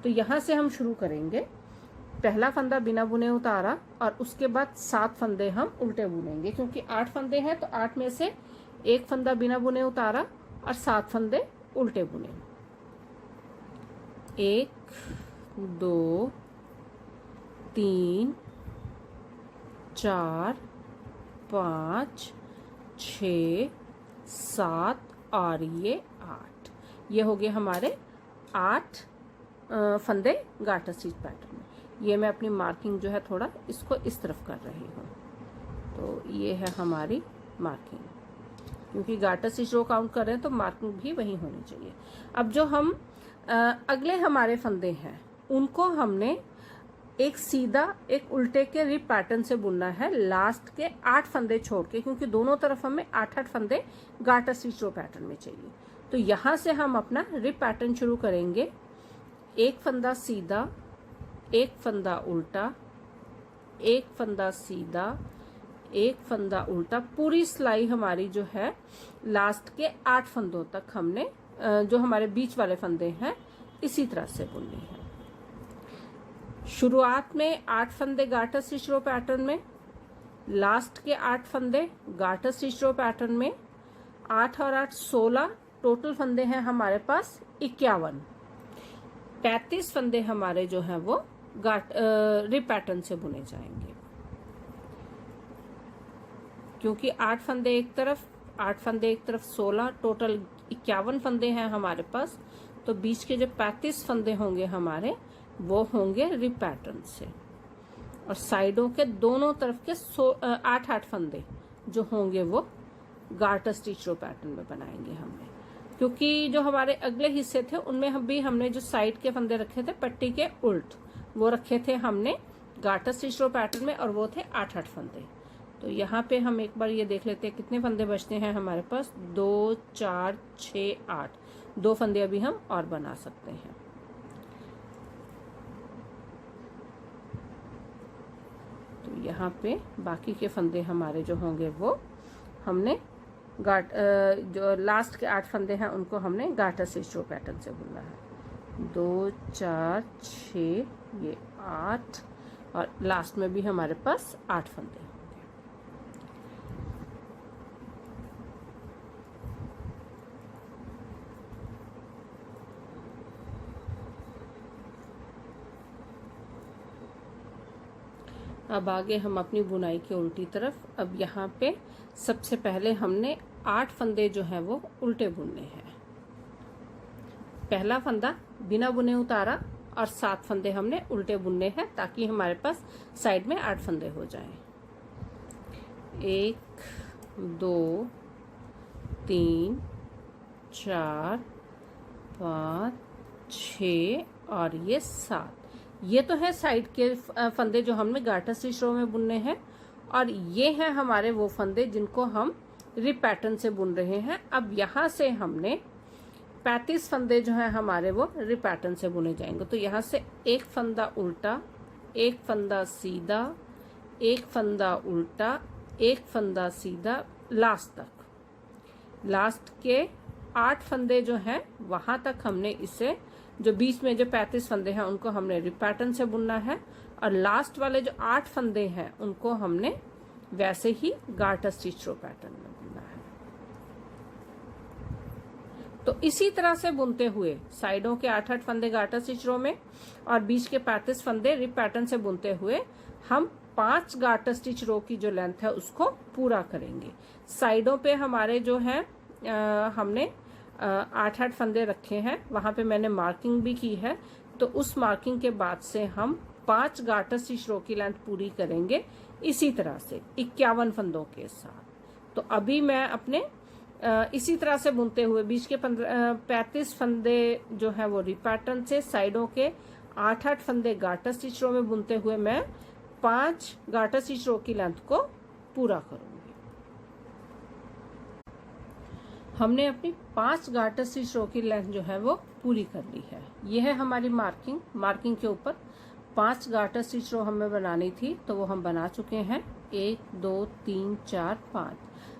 तो यहाँ से हम शुरू करेंगे। पहला फंदा बिना बुने उतारा और उसके बाद 7 फंदे हम उल्टे बुनेंगे, क्योंकि 8 फंदे हैं तो 8 में से एक फंदा बिना बुने उतारा और 7 फंदे उल्टे बुने। 1, 2, 3, 4, 5, 6, 7 और ये 8। ये हो गए हमारे 8 फंदे गार्टर स्टिच पैटर्न में। ये मैं अपनी मार्किंग जो है थोड़ा इसको इस तरफ कर रही हूँ। तो ये है हमारी मार्किंग, क्योंकि गार्टर स्टिच रो काउंट कर रहे हैं तो मार्किंग भी वही होनी चाहिए। अब जो हम अगले हमारे फंदे हैं उनको हमने एक सीधा एक उल्टे के रिप पैटर्न से बुनना है, लास्ट के 8 फंदे छोड़ के, क्योंकि दोनों तरफ हमें 8-8 फंदे गार्टर स्टिच रो पैटर्न में चाहिए। तो यहाँ से हम अपना रिप पैटर्न शुरू करेंगे। एक फंदा सीधा, एक फंदा उल्टा, एक फंदा सीधा, एक फंदा उल्टा, पूरी सिलाई हमारी जो है लास्ट के 8 फंदों तक हमने जो हमारे बीच वाले फंदे हैं इसी तरह से बुननी है। शुरुआत में 8 फंदे गार्टर स्टिच रो पैटर्न में, लास्ट के 8 फंदे गार्टर स्टिच रो पैटर्न में, 8 और 8 16, टोटल फंदे हैं हमारे पास 51। 35 फंदे हमारे जो हैं वो रिप पैटर्न से बुने जाएंगे, क्योंकि 8 फंदे एक तरफ 8 फंदे एक तरफ 16, टोटल 51 फंदे हैं हमारे पास। तो बीच के जो 35 फंदे होंगे हमारे वो होंगे रिप पैटर्न से, और साइडों के दोनों तरफ के 8-8 फंदे जो होंगे वो गार्टर स्टिच रो पैटर्न में बनाएंगे हमने, क्योंकि जो हमारे अगले हिस्से थे उनमें हमने जो साइड के फंदे रखे थे पट्टी के उल्ट, वो रखे थे हमने गार्टर स्टिच रो पैटर्न में, और वो थे 8-8 फंदे। तो यहाँ पे हम एक बार ये देख लेते हैं कितने फंदे बचते हैं हमारे पास, 2 4 6 8, 2 फंदे अभी हम और बना सकते हैं। तो यहाँ पे बाकी के फंदे हमारे जो होंगे वो हमने जो लास्ट के 8 फंदे हैं उनको हमने गार्टर स्टिच रो पैटर्न से बुनना है। 2 4 6, ये 8, और लास्ट में भी हमारे पास 8 फंदे। अब आगे हम अपनी बुनाई की उल्टी तरफ। अब यहाँ पे सबसे पहले हमने 8 फंदे जो हैं वो उल्टे बुनने हैं। पहला फंदा बिना बुने उतारा और 7 फंदे हमने उल्टे बुनने हैं, ताकि हमारे पास साइड में 8 फंदे हो जाएं। 1 2 3 4 5 6 और ये 7। ये तो है साइड के फंदे जो हमने गार्टर स्टिच रो में बुनने हैं, और ये हैं हमारे वो फंदे जिनको हम रिप पैटर्न से बुन रहे हैं। अब यहाँ से हमने 35 फंदे जो हैं हमारे वो रिप पैटर्न से बुने जाएंगे। तो यहाँ से एक फंदा उल्टा, एक फंदा सीधा, एक फंदा उल्टा, एक फंदा सीधा, लास्ट तक। लास्ट के 8 फंदे जो हैं वहां तक हमने इसे, जो बीच में जो 35 फंदे हैं उनको हमने रिप पैटर्न से बुनना है, और लास्ट वाले जो 8 फंदे हैं उनको हमने वैसे ही गार्टर स्टिच रो पैटर्न में बुनना है। तो इसी तरह से बुनते हुए साइडों के 8-8 फंदे गार्टर स्टिच रो में और बीच के 35 फंदे रिप पैटर्न से बुनते हुए हम 5 गार्टर स्टिच रो की जो लेंथ है उसको पूरा करेंगे। साइडों पे हमारे जो है हमने 8-8 फंदे रखे हैं, वहां पे मैंने मार्किंग भी की है। तो उस मार्किंग के बाद से हम 5 गार्टर स्टिच रो की लेंथ पूरी करेंगे इसी तरह से 51 फंदों के साथ। तो अभी मैं अपने इसी तरह से बुनते हुए बीच के 35 फंदे जो है वो रिप पैटर्न से, साइडों के 8-8 फंदे गार्टर स्टिच रो में बुनते हुए मैं 5 गार्टर स्टिच रो की लेंथ को पूरा करूंगी। हमने अपनी 5 गार्टर स्टिच रो की लेंथ जो है वो पूरी कर ली है। ये है हमारी मार्किंग। मार्किंग के ऊपर 5 गार्टर स्टिच रो हमें बनानी थी, तो वो हम बना चुके हैं। 1 2 3 4 5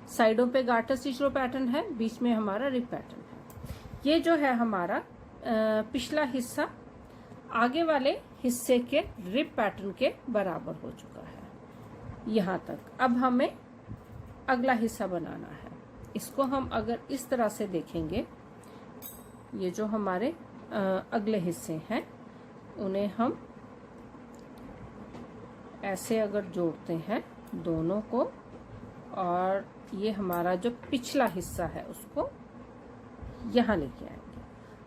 साइडों पे गार्टर स्टिच रो पैटर्न है, बीच में हमारा रिप पैटर्न है। ये जो है हमारा पिछला हिस्सा आगे वाले हिस्से के रिप पैटर्न के बराबर हो चुका है यहाँ तक। अब हमें अगला हिस्सा बनाना है। इसको हम अगर इस तरह से देखेंगे, ये जो हमारे अगले हिस्से हैं उन्हें हम ऐसे अगर जोड़ते हैं दोनों को, और ये हमारा जो पिछला हिस्सा है उसको यहाँ लेके आएंगे।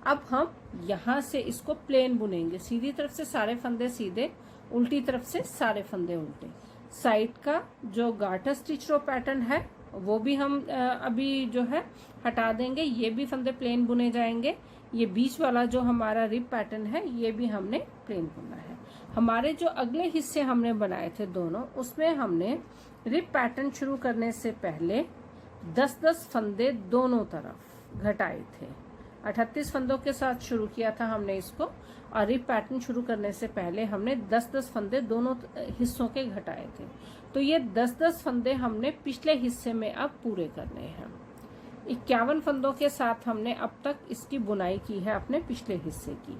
अब हम यहाँ से इसको प्लेन बुनेंगे, सीधी तरफ से सारे फंदे सीधे, उल्टी तरफ से सारे फंदे उल्टे। साइड का जो गार्टर स्टिच रो पैटर्न है वो भी हम अभी जो है हटा देंगे, ये भी फंदे प्लेन बुने जाएंगे। ये बीच वाला जो हमारा रिप पैटर्न है ये भी हमने प्लेन बुनना है। हमारे जो अगले हिस्से हमने बनाए थे दोनों, उसमें हमने रिप पैटर्न शुरू करने से पहले 10-10 फंदे दोनों तरफ घटाए थे। 38 फंदों के साथ शुरू किया था हमने इसको, और रिप पैटर्न शुरू करने से पहले हमने 10-10 फंदे दोनों हिस्सों के घटाए थे। तो ये 10-10 फंदे हमने पिछले हिस्से में अब पूरे करने हैं। 51 फंदों के साथ हमने अब तक इसकी बुनाई की है अपने पिछले हिस्से की।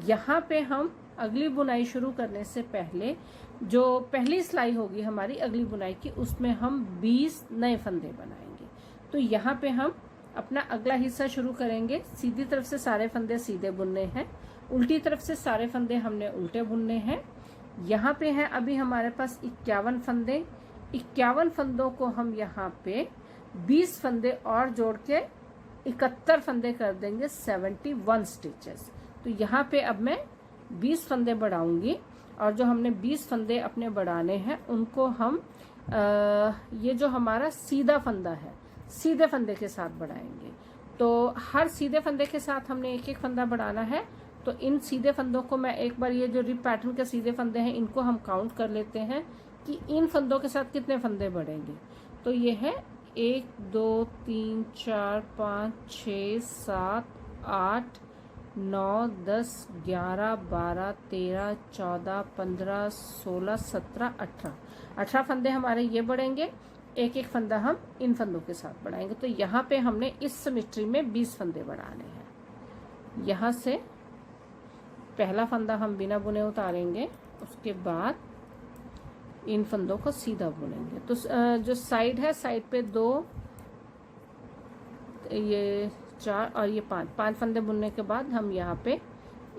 यहाँ पे हम अगली बुनाई शुरू करने से पहले जो पहली सिलाई होगी हमारी अगली बुनाई की, उसमें हम 20 नए फंदे बनाएंगे। तो यहाँ पे हम अपना अगला हिस्सा शुरू करेंगे। सीधी तरफ से सारे फंदे सीधे बुनने हैं, उल्टी तरफ से सारे फंदे हमने उल्टे बुनने हैं। यहाँ पे है अभी हमारे पास 51 फंदे। 51 फंदों को हम यहाँ पे 20 फंदे और जोड़ के 71 फंदे कर देंगे, 71 स्टिचेस। तो यहाँ पे अब मैं 20 फंदे बढ़ाऊंगी, और जो हमने 20 फंदे अपने बढ़ाने हैं उनको हम ये जो हमारा सीधा फंदा है, सीधे फंदे के साथ बढ़ाएंगे। तो हर सीधे फंदे के साथ हमने एक एक फंदा बढ़ाना है। तो इन सीधे फंदों को मैं एक बार, ये जो रिप पैटर्न के सीधे फंदे हैं इनको हम काउंट कर लेते हैं कि इन फंदों के साथ कितने फंदे बढ़ेंगे। तो ये है 1 2 3 4 5 6 7 8 9 10 11 12 13 14 15 16 17 18 फंदे हमारे ये बढ़ेंगे। एक एक फंदा हम इन फंदों के साथ बढ़ाएंगे। तो यहाँ पे हमने इस सिमेट्री में 20 फंदे बढ़ाने हैं। यहाँ से पहला फंदा हम बिना बुने उतारेंगे, उसके बाद इन फंदों को सीधा बुनेंगे। तो जो साइड है, साइड पे 2, ये 4 और ये 5 फंदे बुनने के बाद हम यहाँ पे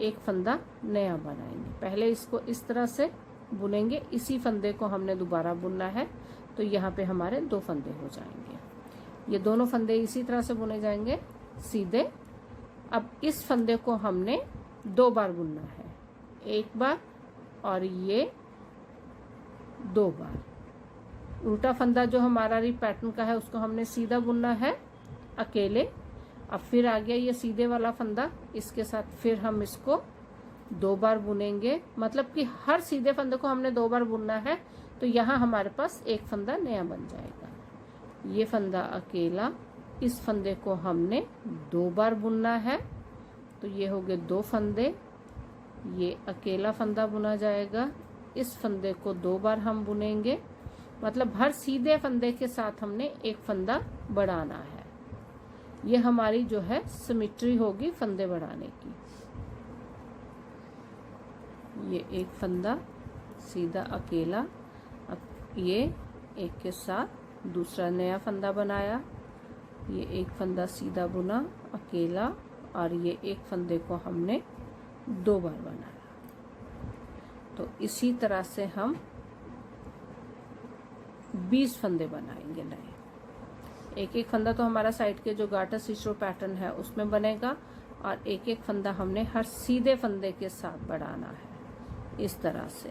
एक फंदा नया बनाएंगे। पहले इसको इस तरह से बुनेंगे, इसी फंदे को हमने दोबारा बुनना है। तो यहाँ पे हमारे 2 फंदे हो जाएंगे। ये दोनों फंदे इसी तरह से बुने जाएंगे सीधे। अब इस फंदे को हमने 2 बार बुनना है, एक बार और ये 2 बार। उल्टा फंदा जो हमारा रिप पैटर्न का है उसको हमने सीधा बुनना है अकेले। अब फिर आ गया ये सीधे वाला फंदा, इसके साथ फिर हम इसको 2 बार बुनेंगे। मतलब कि हर सीधे फंदे को हमने 2 बार बुनना है। तो यहाँ हमारे पास एक फंदा नया बन जाएगा। ये फंदा अकेला, इस फंदे को हमने 2 बार बुनना है। तो ये हो गए 2 फंदे। ये अकेला फंदा बुना जाएगा, इस फंदे को 2 बार हम बुनेंगे। मतलब हर सीधे फंदे के साथ हमने एक फंदा बढ़ाना है। ये हमारी जो है सिमेट्री होगी फंदे बढ़ाने की। ये एक फंदा सीधा अकेला, अब ये एक के साथ दूसरा नया फंदा बनाया। ये एक फंदा सीधा बुना अकेला, और ये एक फंदे को हमने 2 बार बनाया। तो इसी तरह से हम 20 फंदे बनाएंगे नए। एक एक फंदा तो हमारा साइड के जो गार्टर स्टिच रो पैटर्न है उसमें बनेगा, और एक एक फंदा हमने हर सीधे फंदे के साथ बढ़ाना है। इस तरह से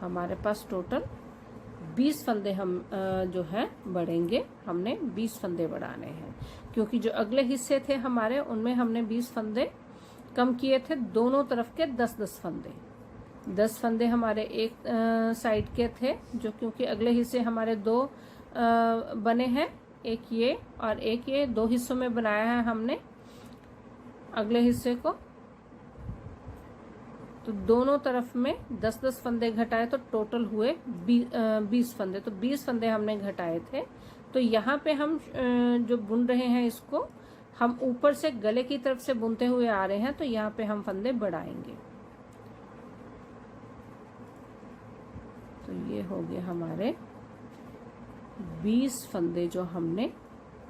हमारे पास टोटल 20 फंदे हम जो है बढ़ेंगे। हमने 20 फंदे बढ़ाने हैं, क्योंकि जो अगले हिस्से थे हमारे उनमें हमने 20 फंदे कम किए थे। दोनों तरफ के 10-10 फंदे, 10 फंदे हमारे एक साइड के थे, जो क्योंकि अगले हिस्से हमारे 2 बने हैं, एक ये और एक ये, 2 हिस्सों में बनाया है हमने अगले हिस्से को। तो दोनों तरफ में 10-10 फंदे घटाए तो टोटल हुए 20 फंदे। तो 20 फंदे हमने घटाए थे। तो यहाँ पे हम जो बुन रहे हैं इसको हम ऊपर से गले की तरफ से बुनते हुए आ रहे हैं। तो यहाँ पे हम फंदे बढ़ाएंगे। तो ये हो गए हमारे 20 फंदे जो हमने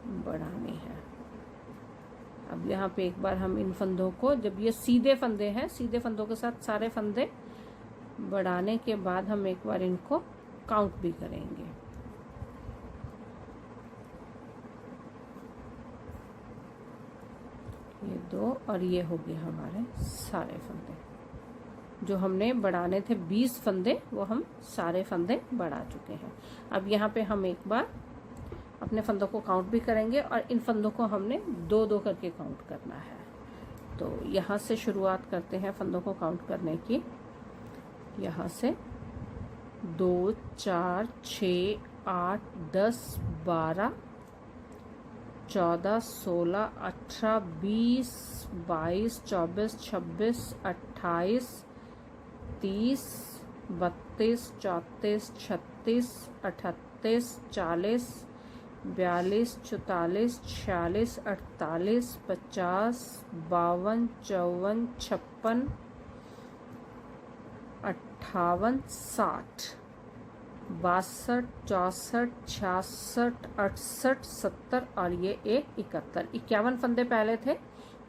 बढ़ाने हैं। अब यहाँ पे एक बार हम इन फंदों को, जब ये सीधे फंदे हैं, सीधे फंदों के साथ सारे फंदे बढ़ाने के बाद हम एक बार इनको काउंट भी करेंगे। ये 2 और ये हो गए हमारे सारे फंदे जो हमने बढ़ाने थे। 20 फंदे वो हम सारे फंदे बढ़ा चुके हैं। अब यहाँ पे हम एक बार अपने फंदों को काउंट भी करेंगे, और इन फंदों को हमने 2-2 करके काउंट करना है। तो यहाँ से शुरुआत करते हैं फंदों को काउंट करने की। यहाँ से 2 4 6 8 10 12 14, 16, 18, 20, 22, 24, 26, 28, 30, 32, 34, 36, 38, 40, 42, 44, 46, 48, 50, 52, 54, 56, 58, 60, 62, 64, 66, 68, 70 और ये एक 71। 51 फंदे पहले थे,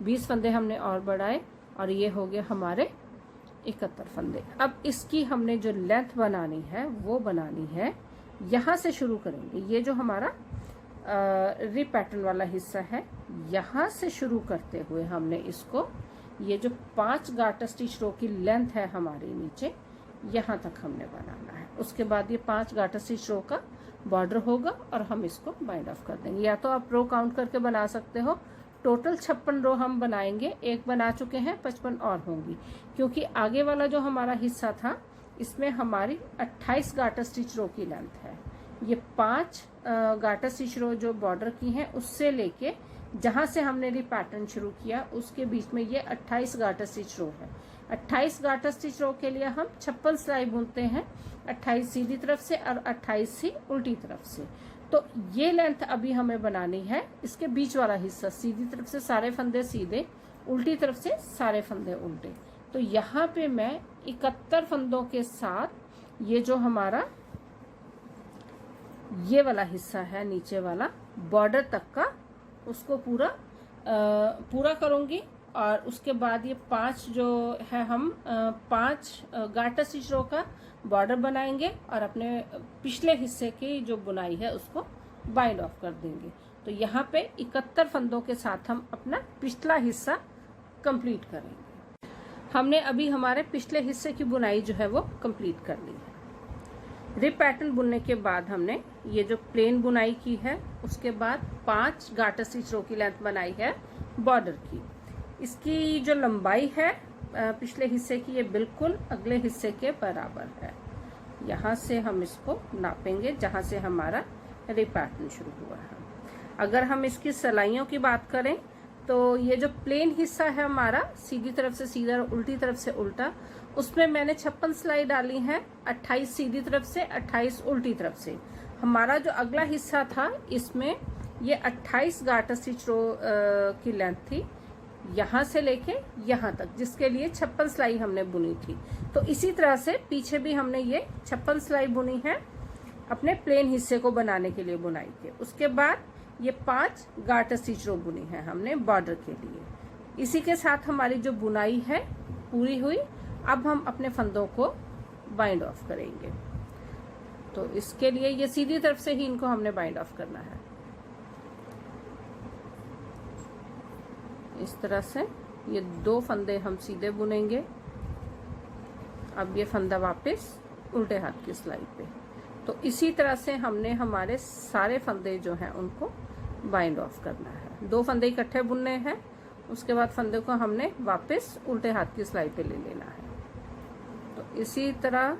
20 फंदे हमने और बढ़ाए और ये हो गए हमारे 71 फंदे। अब इसकी हमने जो लेंथ बनानी है वो बनानी है, यहाँ से शुरू करेंगे। ये जो हमारा रिप पैटर्न वाला हिस्सा है, यहाँ से शुरू करते हुए हमने इसको, ये जो 5 गार्टर स्टिच रो की लेंथ है हमारी नीचे, यहाँ तक हमने बनाना है। उसके बाद ये 5 गार्टर स्टिच रो का बॉर्डर होगा और हम इसको बाइंड ऑफ कर देंगे। या तो आप रो काउंट करके बना सकते हो। टोटल 56 रो हम बनाएंगे, एक बना चुके हैं, 55 और होंगी, क्योंकि आगे वाला जो हमारा हिस्सा था इसमें हमारी 28 गार्टर स्टिच रो की लेंथ है। ये 5 गार्टर स्टिच रो जो बॉर्डर की हैं उससे लेके जहां से हमने रिप पैटर्न शुरू किया उसके बीच में ये 28 गार्टर स्टिच रो है। 28 गार्टर स्टिच रो के लिए हम 56 सिलाई बुनते हैं, 28 सीधी तरफ से और 28 सी उल्टी तरफ से। तो ये लेंथ अभी हमें बनानी है। इसके बीच वाला हिस्सा, सीधी तरफ से सारे फंदे सीधे, उल्टी तरफ से सारे फंदे उल्टे। तो यहाँ पे मैं 71 फंदों के साथ ये जो हमारा ये वाला हिस्सा है नीचे वाला बॉर्डर तक का, उसको पूरा करूंगी। और उसके बाद ये 5 जो है हम 5 गार्टर स्टिच रो का बॉर्डर बनाएंगे और अपने पिछले हिस्से की जो बुनाई है उसको बाइंड ऑफ कर देंगे। तो यहाँ पे 71 फंदों के साथ हम अपना पिछला हिस्सा कंप्लीट करेंगे। हमने अभी हमारे पिछले हिस्से की बुनाई जो है वो कंप्लीट कर ली है। रिप पैटर्न बुनने के बाद हमने ये जो प्लेन बुनाई की है, उसके बाद 5 गार्टर स्टिच रो की लेंथ बनाई है बॉर्डर की। इसकी जो लंबाई है पिछले हिस्से की, ये बिल्कुल अगले हिस्से के बराबर है। यहाँ से हम इसको नापेंगे जहाँ से हमारा रिप पैटर्न शुरू हुआ है। अगर हम इसकी सिलाइयों की बात करें तो ये जो प्लेन हिस्सा है हमारा, सीधी तरफ से सीधा और उल्टी तरफ से उल्टा, उसमें मैंने 56 सिलाई डाली है, 28 सीधी तरफ से, 28 उल्टी तरफ से। हमारा जो अगला हिस्सा था इसमें ये 28 गार्टर स्टिच रो की लेंथ थी, यहाँ से लेके यहाँ तक, जिसके लिए 56 सिलाई हमने बुनी थी। तो इसी तरह से पीछे भी हमने ये 56 सिलाई बुनी है अपने प्लेन हिस्से को बनाने के लिए बुनाई के। उसके बाद ये 5 गार्टर स्टिच रो बुनी है हमने बॉर्डर के लिए। इसी के साथ हमारी जो बुनाई है पूरी हुई। अब हम अपने फंदों को बाइंड ऑफ करेंगे। तो इसके लिए ये सीधी तरफ से ही इनको हमने बाइंड ऑफ करना है। इस तरह से ये 2 फंदे हम सीधे बुनेंगे। अब ये फंदा वापस उल्टे हाथ की सिलाई पे। तो इसी तरह से हमने हमारे सारे फंदे जो हैं उनको बाइंड ऑफ करना है। 2 फंदे इकट्ठे बुनने हैं, उसके बाद फंदे को हमने वापस उल्टे हाथ की सिलाई पे ले लेना है। तो इसी तरह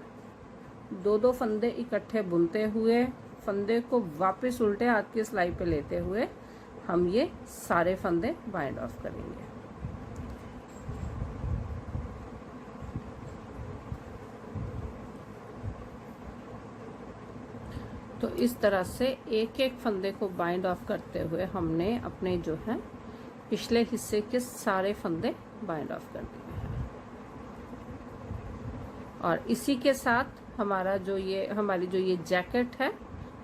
2-2 फंदे इकट्ठे बुनते हुए फंदे को वापस उल्टे हाथ की सिलाई पे लेते हुए हम ये सारे फंदे बाइंड ऑफ करेंगे। तो इस तरह से एक एक फंदे को बाइंड ऑफ करते हुए हमने अपने जो है पिछले हिस्से के सारे फंदे बाइंड ऑफ कर दिए हैं। और इसी के साथ हमारा जो ये हमारी जो ये जैकेट है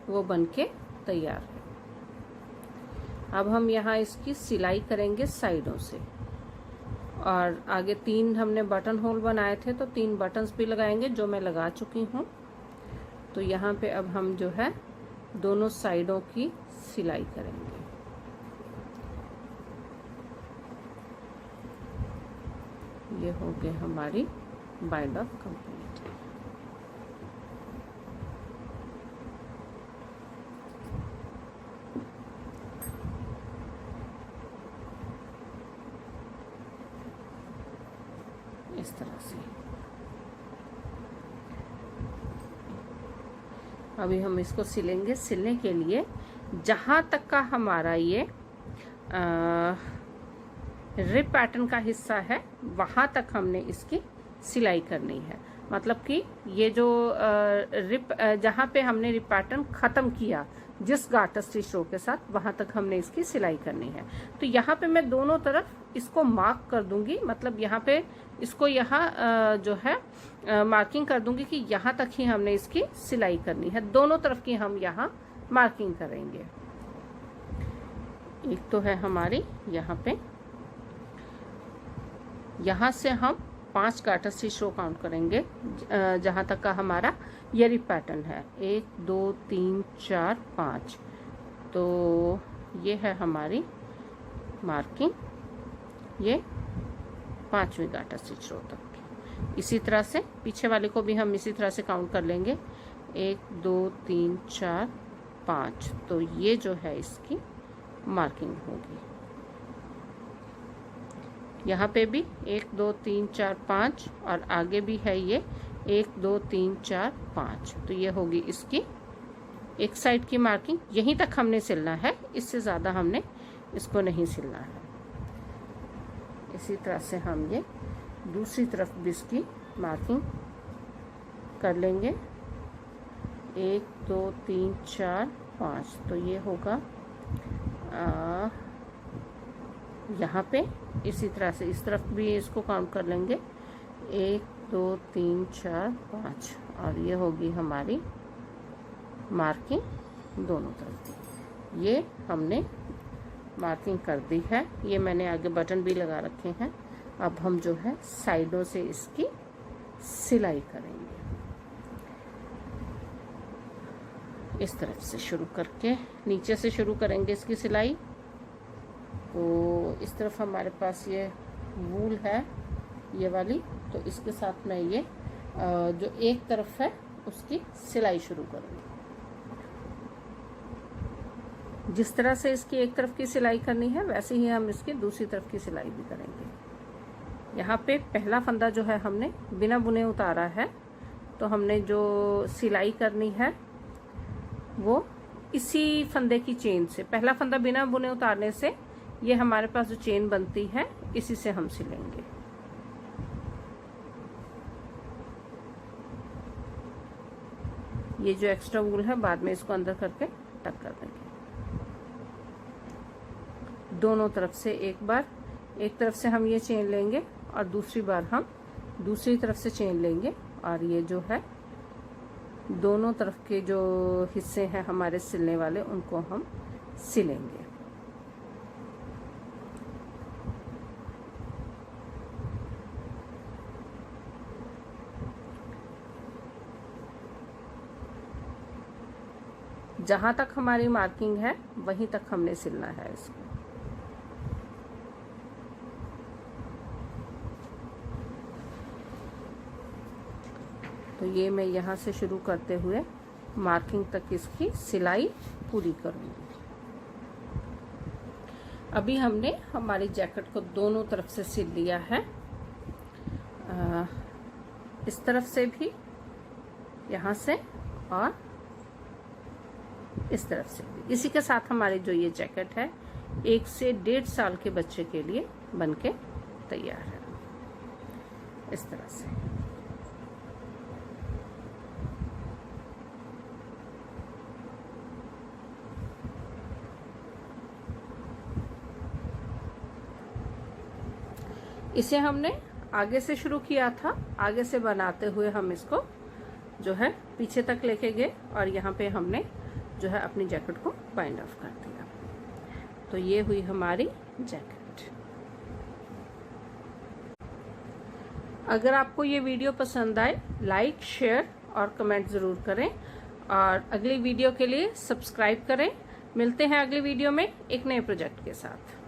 वो बनके तैयार है। अब हम यहाँ इसकी सिलाई करेंगे साइडों से। और आगे 3 हमने बटन होल बनाए थे, तो 3 बटन्स भी लगाएंगे जो मैं लगा चुकी हूँ। तो यहाँ पे अब हम जो है दोनों साइडों की सिलाई करेंगे। ये हो गए हमारी बाइंड ऑफ कंप्लीट। इस तरह से अभी हम इसको सिलेंगे। सिलने के लिए जहां तक का हमारा ये रिप पैटर्न का हिस्सा है वहाँ तक हमने इसकी सिलाई करनी है। मतलब कि ये जो रिप जहाँ पे हमने रिप पैटर्न ख़त्म किया जिस गार्टर स्टिच रो के साथ, वहाँ तक हमने इसकी सिलाई करनी है। तो यहाँ पे मैं दोनों तरफ इसको मार्क कर दूंगी, मतलब यहाँ पे इसको यहाँ जो है मार्किंग कर दूंगी कि यहाँ तक ही हमने इसकी सिलाई करनी है। दोनों तरफ की हम यहाँ मार्किंग करेंगे। एक तो है हमारी यहाँ पे, यहाँ से हम 5 गार्टर स्टिच रो काउंट करेंगे जहाँ तक का हमारा ये रिप पैटर्न है। 1 2 3 4 5। तो ये है हमारी मार्किंग, ये 5वीं गार्टर स्टिच रो तक की। इसी तरह से पीछे वाले को भी हम इसी तरह से काउंट कर लेंगे। 1 2 3 4 5। तो ये जो है इसकी मार्किंग होगी। यहाँ पे भी 1 2 3 4 5 और आगे भी है ये 1 2 3 4 5। तो ये होगी इसकी एक साइड की मार्किंग। यहीं तक हमने सिलना है, इससे ज़्यादा हमने इसको नहीं सिलना है। इसी तरह से हम ये दूसरी तरफ भी इसकी मार्किंग कर लेंगे। 1 2 3 4 5। तो ये होगा यहाँ पे इसी तरह से इस तरफ भी इसको काउंट कर लेंगे। 1 2 3 4 5 और ये होगी हमारी मार्किंग दोनों तरफ की। ये हमने मार्किंग कर दी है। ये मैंने आगे बटन भी लगा रखे हैं। अब हम जो है साइडों से इसकी सिलाई करेंगे। इस तरफ से शुरू करके नीचे से शुरू करेंगे इसकी सिलाई। तो इस तरफ हमारे पास ये वूल है ये वाली, तो इसके साथ मैं ये जो एक तरफ है उसकी सिलाई शुरू करूँगी। जिस तरह से इसकी एक तरफ की सिलाई करनी है वैसे ही हम इसकी दूसरी तरफ की सिलाई भी करेंगे। यहाँ पे पहला फंदा जो है हमने बिना बुने उतारा है, तो हमने जो सिलाई करनी है वो इसी फंदे की चेन से, पहला फंदा बिना बुने उतारने से ये हमारे पास जो चेन बनती है इसी से हम सिलेंगे। ये जो एक्स्ट्रा वूल है बाद में इसको अंदर करके टक कर देंगे। दोनों तरफ से एक बार, एक तरफ से हम ये चेन लेंगे और दूसरी बार हम दूसरी तरफ से चेन लेंगे और ये जो है दोनों तरफ के जो हिस्से हैं हमारे सिलने वाले उनको हम सिलेंगे। जहां तक हमारी मार्किंग है वहीं तक हमने सिलना है इसको। तो ये मैं यहाँ से शुरू करते हुए मार्किंग तक इसकी सिलाई पूरी करूँगी। अभी हमने हमारी जैकेट को दोनों तरफ से सिल लिया है, इस तरफ से भी, यहाँ से और इस तरफ से भी। इसी के साथ हमारी जो ये जैकेट है 1 से 1.5 साल के बच्चे के लिए बनके तैयार है। इस तरह से इसे हमने आगे से शुरू किया था, आगे से बनाते हुए हम इसको जो है पीछे तक लेके गए और यहाँ पे हमने जो है अपनी जैकेट को बाइंड ऑफ कर दिया। तो ये हुई हमारी जैकेट। अगर आपको ये वीडियो पसंद आए लाइक, शेयर और कमेंट ज़रूर करें और अगली वीडियो के लिए सब्सक्राइब करें। मिलते हैं अगली वीडियो में एक नए प्रोजेक्ट के साथ।